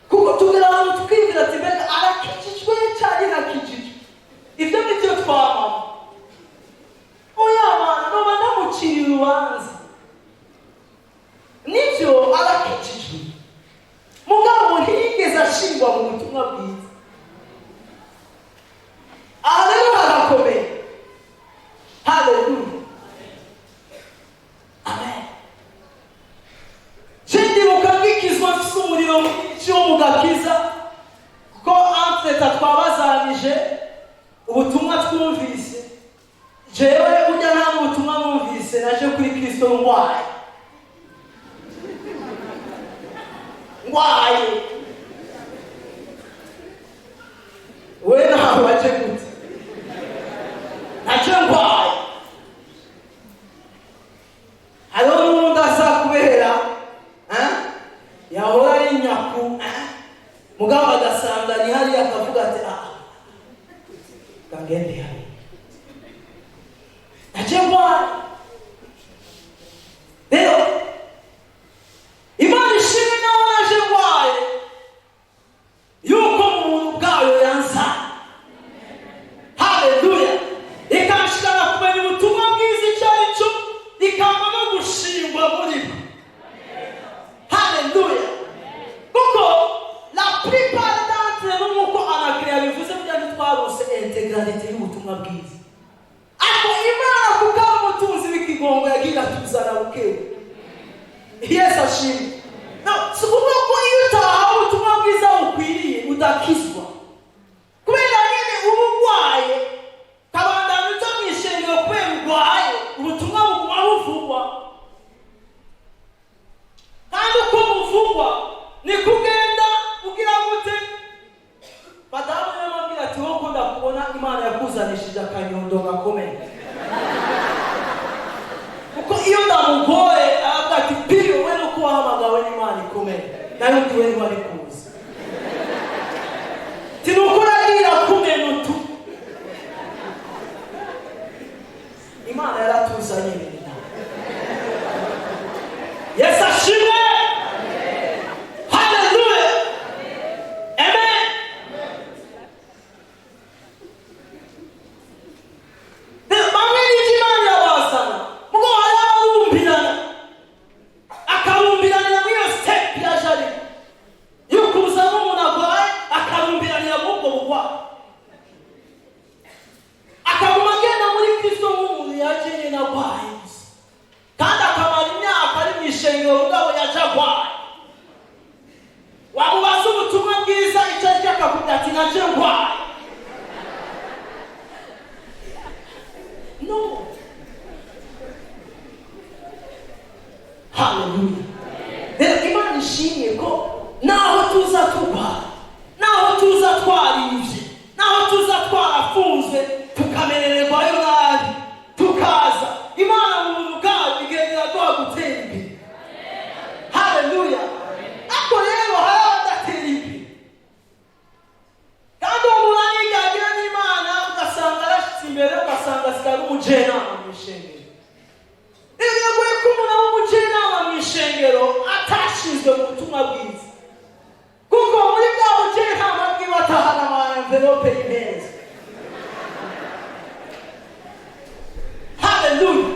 Kuko tugera ahantu twibwira ati mbega arakijijwe cyane nakijijwe. Ibyo nibyo twamama. Oya bana noba namucira urubanza. Nibyo arakijijwe. Mugabo ntiyigeze ashingwa mu butumwa bwiza. Aha rero harakomeye. Hallelujah. Amen. Ndibuka bwikizwa mfise umuriro mwinshi wo mu gakiza, kuko anteta twabazanije ubutumwa twumvise. Jewe ujya nta ubutumwa numvise, naje kuri Kristo ngwaye. mugabo agasanga ni hari akavuga ati kangende hari ajemwa rero Imana ishimwe nawe naje ngwaye yuko mu muntu bwayo yansa. Haleluya. Ikanshikana kumenya ubutumwa bwiza icyo ari cyo, ikamba no gushingwa muri bo. Haleluya. Kuko la plupart d'entre nous muko anakrea bivuze byandi twarose integralité y'ubutumwa bwiza. Ako Imana kukaba mutunzi w'ikigongo yagira tuzana bukewe. Yes, ashimwe. No, sikuvuga ko iyo utahawe ubutumwa bwiza ukwiriye udakizwa. Kubera nyine ubugwaye kabandana uca mwishengero kubera urwaye ubutumwa buguma buvugwa. Kandi uko buvugwa ni kugenda ugira gute. Madamu yamubwira ati wowe ukunda kubona Imana yakuzanishije akanyondo gakomeye. Kuko iyo ndamugoye aravuga ati piyo we no kuhamagawe n'Imana ikomeye nayo ndiwe ntwari kuza tinukuragira kumenutu Imana yaratuzanye ibintu. Yes, ashimwe. Hallelujah. Amen. No. Hallelujah. Rero Imana ishimye ko naho tuza tuba, naho tuza twarivye, naho tuza twarafunzwe tukamerererwayo nabi tukaza, Imana mu muntu bwayo igendera duha gutera imbere. Hallelujah. Ako rero hari abadatera imbere kandi umurani yagira n'Imana ugasanga arashitse imbere ugasanga sikari umujenama mw'ishengero. Rero yagoye ko umuntu w'umujenama mw'ishengero atashizwe mu butumwa bwiza, kuko muri bwa bujenama bwiwe atahana ama-envelope y'imeza. Hallelujah.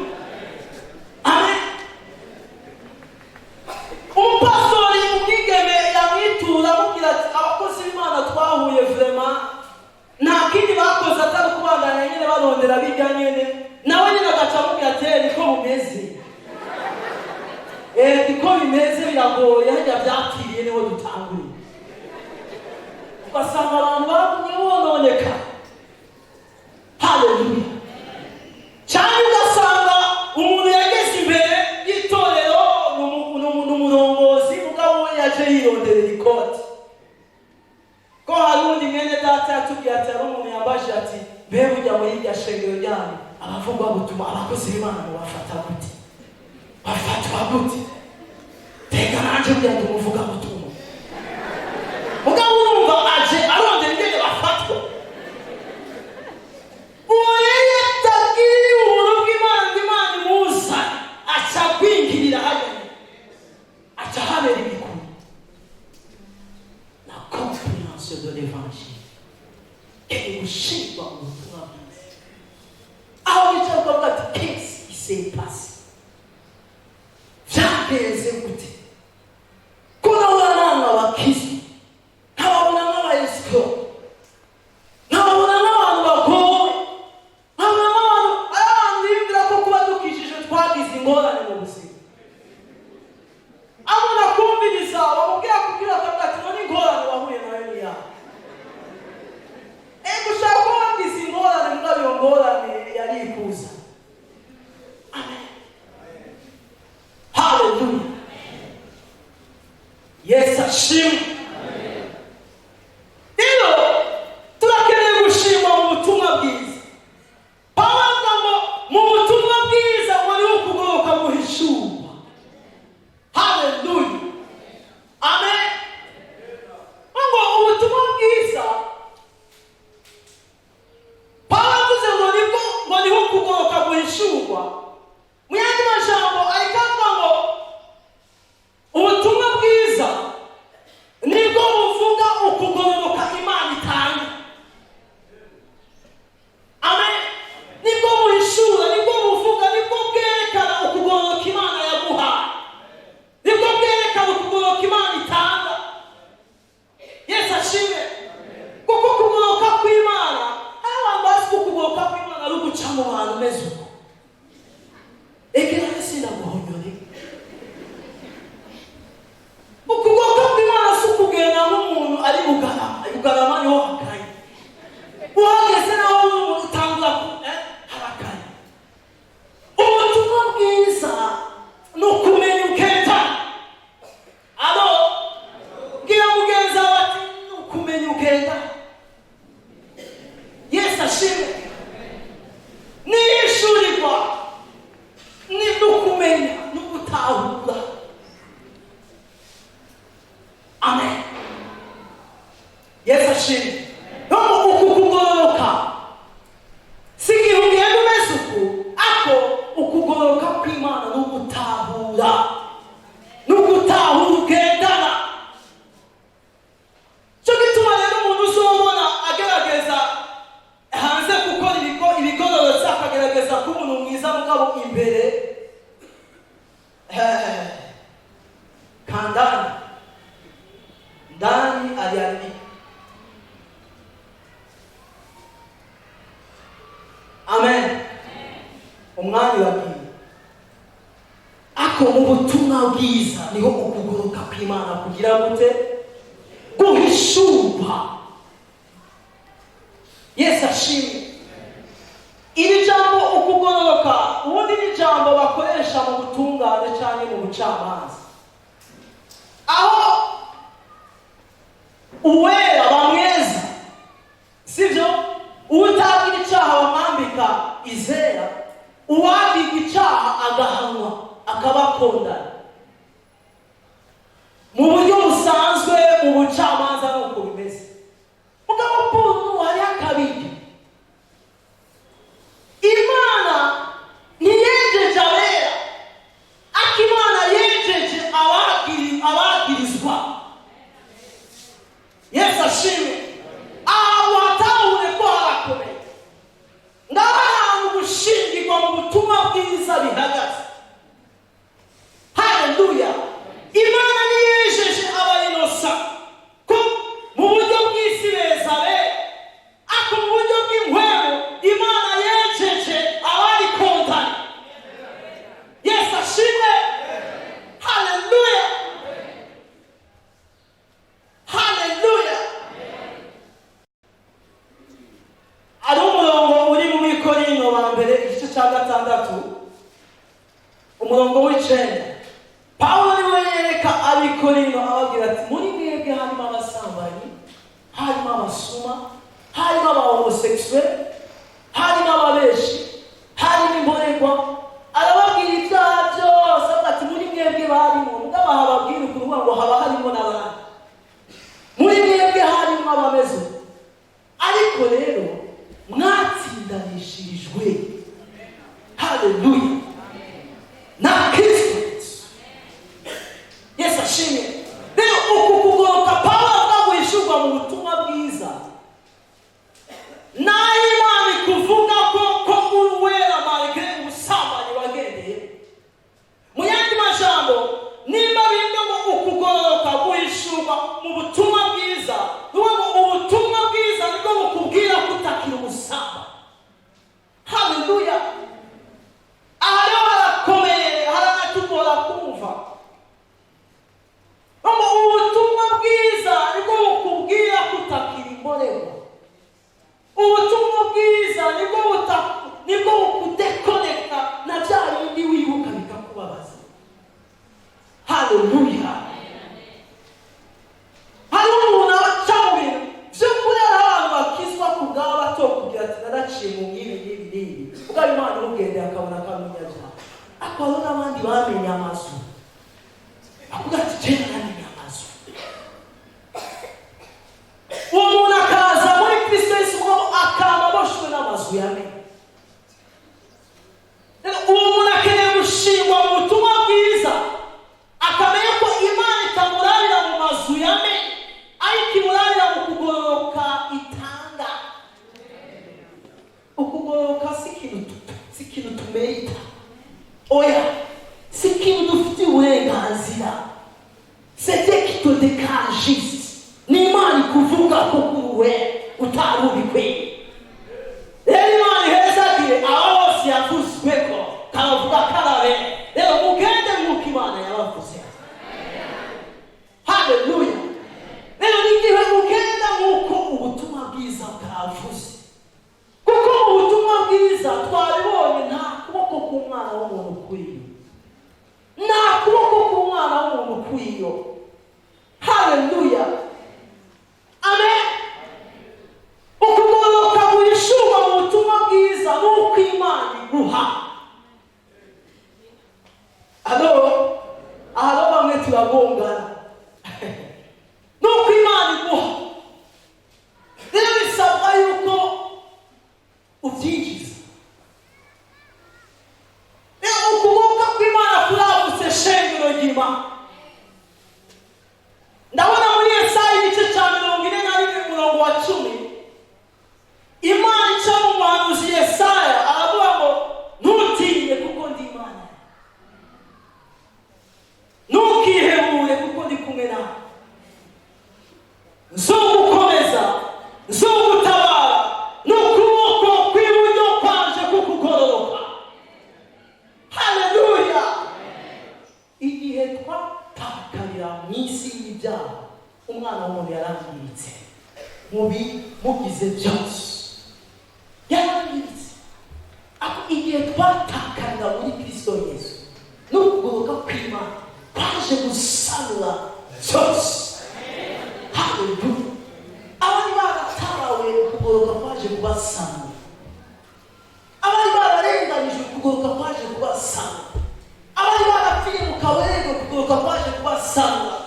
Amen. Umupastori umwigeme yamwitura amubwira ati abakozi b'Imana twahuye vraiment nta kindi bakoze atari kubandanya nyine barondera bijya nyine, nawe nyine agaca amubwira ati niko bumeze. Niko bimeze biragoye hajya byakiriye niho dutanguriye. Ugasanga abantu bagumye bononeka. Hallelujah. Cyane ugasanga umuntu yageze imbere y'itorero n'umurongozi mugabo we yaje yironderera ikoti. Ko hari undi mwene data yatubwiye ati ari umuntu yambaje ati mbe burya muri irya shengero ryanyu abavugwa gutuma abakozi b'Imana bafata gute? Bafatwa gute? Teka nanje burya ndumuvuga gutuma. Mugabo urumva aje arondera ingene bafatwa. Uwere tagiri ubuntu bw'Imana musa aca kwingirira hagati. Aca habera ibikuru. La compréhension de l'évangile et ushirwa ubutumwa bwiza. Aho bicara kuvuga ati qu'est-ce qui s'est passé? Vyagenze gute? Kuna wana wakristo ntababona nk'abayisiko, ntababona nk'abantu bagowe, ntababona nk'abantu bibwira ko kuba dukishije twagize ingorane mu buzima. Abona kumviriza bamubwira kubwira ati ngo n'ingorane wahuye nayo ni yawe. Gushaka ko wagize ingorane mugabo iyo ngorane yarikuza. Amen. Bugarama niho hakaye. Uhageze naho utangura harakaye. Ubutumwa bwiza ni ukumenya ukenda. Alo bwira mugenzi wawe ati ni ukumenya ukenda. Yesu ashimwe. Nishurirwa ni ukumenya no gutahura. Amen. Yesu ashimwe. No ukugororoka sigihe ugenda umeze uku ako ukugororoka kw'Imana no gutahura ugendana. Cyo gituma rero umuntu uzobona agerageza hanze gukora ibigororotse akagerageza kuba umuntu mwiza mugabo imbere kandani ndani aliamini. Amen. Umwami wabwiye ako mu butumwa bwiza niho ukugoroka kw'Imana kugira gute guhishurwa. Yesu ashimwe. Iri jambo ukugoroka ubundi ni jambo bakoresha mu butungane cyane mu bucamanza, aho uwera bamweza sivyo, utagira icyaha bamwambika izera, uwagiga icyaha agahanwa akabakondana. Mu buryo busanzwe mu bucamanza nuko bimeze. Mugabo Paulo hari akabiri. Imana ntiyejeje abera, akimana yejeje abagirizwa. Yesu ashimwe. Watahure ko harakomeye. Ndabahantu gushingirwa mu butumwa bwiza bihagaze. Haleluya. Imana niyejeje abayinosa ko mu buryo bw'isi beza be, ako mu buryo bw'inkwero Imana yejeje abari kontani. Yesu ashimwe. Haleluya. Haleluya. Ari umurongo uri mu Bikorinto ba mbere igice cya 6 umurongo w'icenda. Pawulo niwe yereka Abikorinto ababwira ati muri mwebwe harimo abasambanyi, harimo abasuma, harimo abahomosexuel, harimo ababeshi, harimo imborerwa. Arababwira ibyaha byose ati muri mwebwe barimo, mugabo hababwira ukuvuga ngo haba harimo n'abandi. Muri mwebwe harimo abameze. Ariko rero mwatsindanishirijwe. Haleluya. Na Kristo. Yesu ashimwe. Rero uku kugoroka Pawulo bwaguhishurwa mu butumwa bwiza. Nayo Imana ikuvuga ko uwera malgré ubusambanyi wagendeye. Mu yandi majambo, nimba bimwe mu ukugoroka guhishurwa mu butumwa bwiza, n'ubwo ubutumwa bwiza nibwo bukubwira kutakira ubusambanyi. Haleluya. Aho harakomeye, haranatugora kumva. Ubutumwa bwiza nibwo bukubwira kutakira imborerwa. Ubutumwa bwiza nibwo bukudekonekta na bya bindi wibuka bikakubabaza. Haleluya. Hari umuntu abaca mu bintu by'ukuri, abantu bakizwa ku bwabo batokubwira ati naraciye mu ngibi. Ubwo Imana imugende akabona akamunyabyaha. Akaba n'abandi bamenye amazu. Akuvuga ati cyane namenye amazu. Uwo muntu akaza muri Kristo Yesu akaba aboshwe n'amazu yamenye. Uwo muntu akeneye gushingwa mu butumwa bwiza, akamenya ko Imana itamurarira mu mazu yamenye, ariko imurarira mu kugororoka itanga. Ukugororoka si ikintu tumerita. Oya, si ikintu yarangiritse mugize byose yarangiritse. Igihe twatakarira muri Kristo Yesu n'ukugoroka kw'Imana kwaje gusanura byose. Haleluya. Abari baratawe ukugoroka kwaje kubasanura, abari bararenganijwe ukugoroka kwaje kubasanura, abari barapfiye mu kaberego ukugoroka kwaje kubasanura.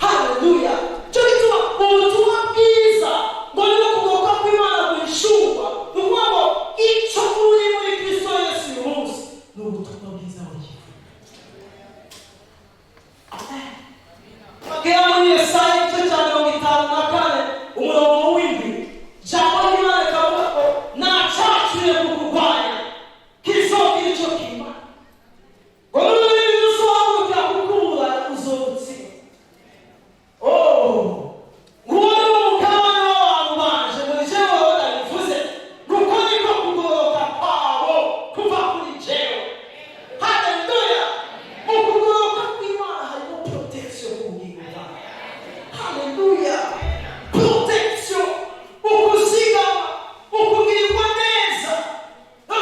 Haleluya. Cyo gituma ubutumwa bwiza ngo ni ukugoroka kw'Imana guhishurwa, ni ukuvuga ngo icyo muri Kristo Yesu uyu munsi ni ubutumwa bwiza bugiye. Amen. Bagera muri Yesaya igice cya 54 umurongo w'indwi, ijambo ry'Imana rikavuga ko nta cyacuye kukurwanya kizogira icyo kimara, ngo n'ururimi rusohoka kukubura uzorutsinda. Nguwo ni wo mugabane w'abantu banje, muri jewe ndabivuze, nuko niko kugoroka kwabo kuva kuri jewe. Haleluya. Mu kugoroka kw'Imana harimo protection ku bugingo bwawe. Haleluya. Protection, ukuzigama, ukugirirwa neza.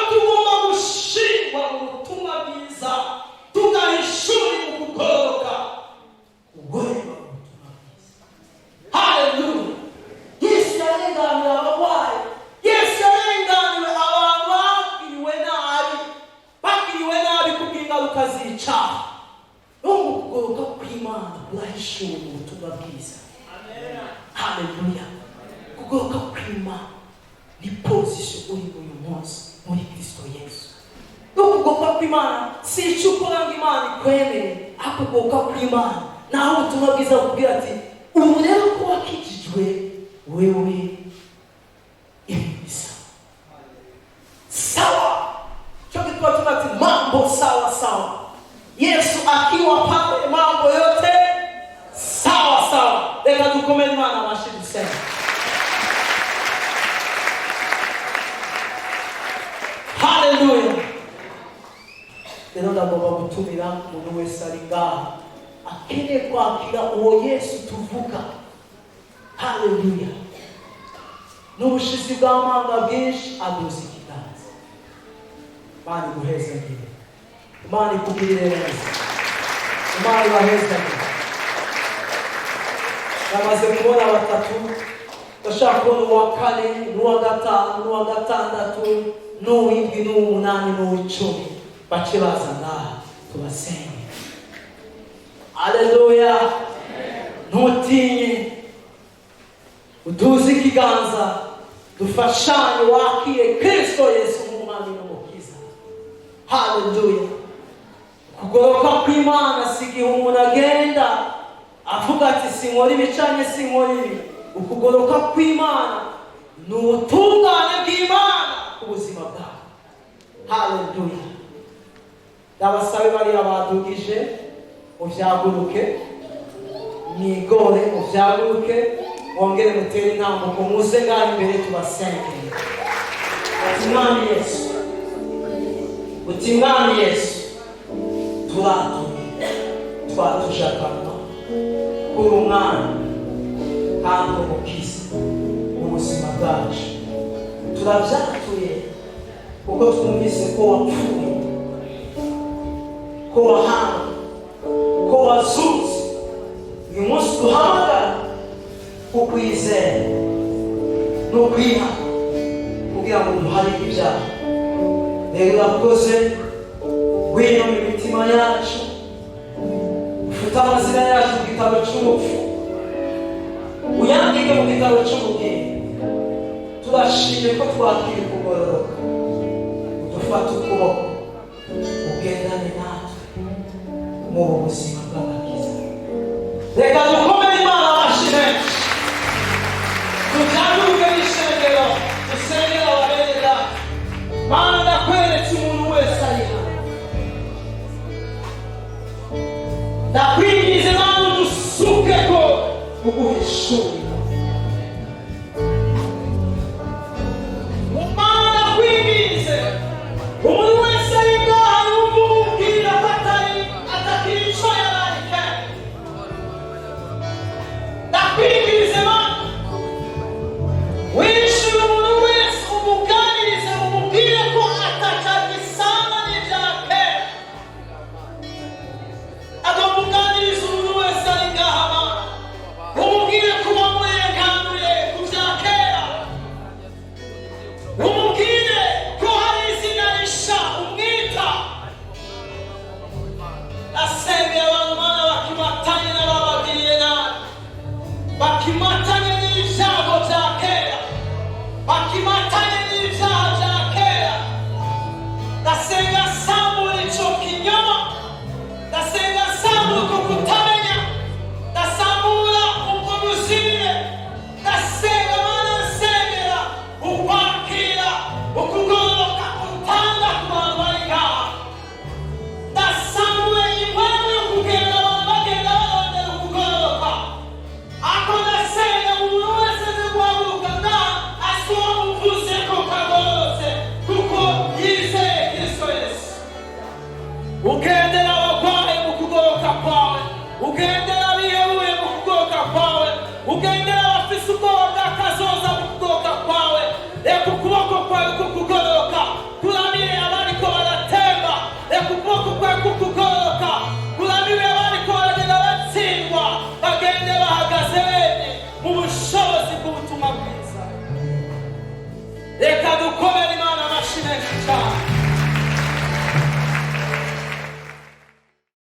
Tugomba gushingwa mu butumwa bwiza, tugahishura mu kugoroka ugoreba mu butumwa bwiza. Haleluya. Yesu yarenganiwe abarwayi, Yesu yarenganiwe abantu bagiriwe nabi kubw'ingaruka z'icyaha. N'ubu kugoroka kw'Imana kurahishura mu butumwa bwiza. Haleluya. Kugoroka kw'Imana ni position uri uyu munsi muri Kristo Yesu. Kugoroka kw'Imana si icyo ukora ngo Imana ikwemere, ariko kugoroka kw'Imana naho ubutumwa bwiza bukubwira ati ubu rero ko wakijijwe wewe ibintu bisa sawa. Cyo gituma tunati mambo sawa sawa. Yesu akiwa pale mambo yote sawa sawa. Reka dukomere Imana amashyi dusenge. Haleluya. Rero ndagomba gutumira umuntu wese ari ngaha akeneye kwakira uwo Yesu tuvuga. Haleluya. N'ubushizi bw'amanga bwinshi aduza ikiganza. Imana iguhezagire, Imana ikugirire neza, Imana ibahezagire. Namaze kubona batatu, ndashaka kubona uwa kane n'uwa gatanu n'uwa gatandatu n'uw'indwi n'uw'umunani n'uw'icumi bace baza ngaha tubasenge. Haleluya. Ntutinye, uduze ikiganza, dufashanye wakire Kristo Yesu nk'umwami n'umukiza. Haleluya. Kugoroka kw'Imana si igihe umuntu agenda avuga ati sinkora ibicanye sinkora ibi. Ukugoroka kw'Imana ni ubutungane bw'Imana ku buzima bwawe. Haleluya. Ndabasabe bariya badugije muvyaguruke, mwigore muvyaguruke, mwongere mutere intambuko muze ngaha imbere tubasengere. Ati Mwami Yesu, uti Mwami Yesu, turatuye twatujakanwa kuri umwana kandi umukiza mu buzima bwacu. Turavyatuye kuko twumvise ko wapfuye, ko wahanga, ko wazutse. Uyu munsi duhamagara kukwizera no kwihana kugira ngo duharike ibyaha. Rero urakoze, ngwino mu mitima yacu, ufite amazina yacu mu gitabo cy'urupfu, uyandike mu gitabo cy'ubugingo. Turashimye ko twakira kugororoka, udufata ukuboko ugendane natwe mu buzima bw'agakiza. Reka dukomere Imana amashyi menshi, tujanuke n'ishengero, dusengere abarere data. Mana ndakweretse umuntu wese ari hano, ndakwingize Mana udusuke ko uguhishurira. Mana ndakwingize umuntu wese ari ngaha yumva umubwira ko atakiri icyo yararika. Ndakwingize Mana ugende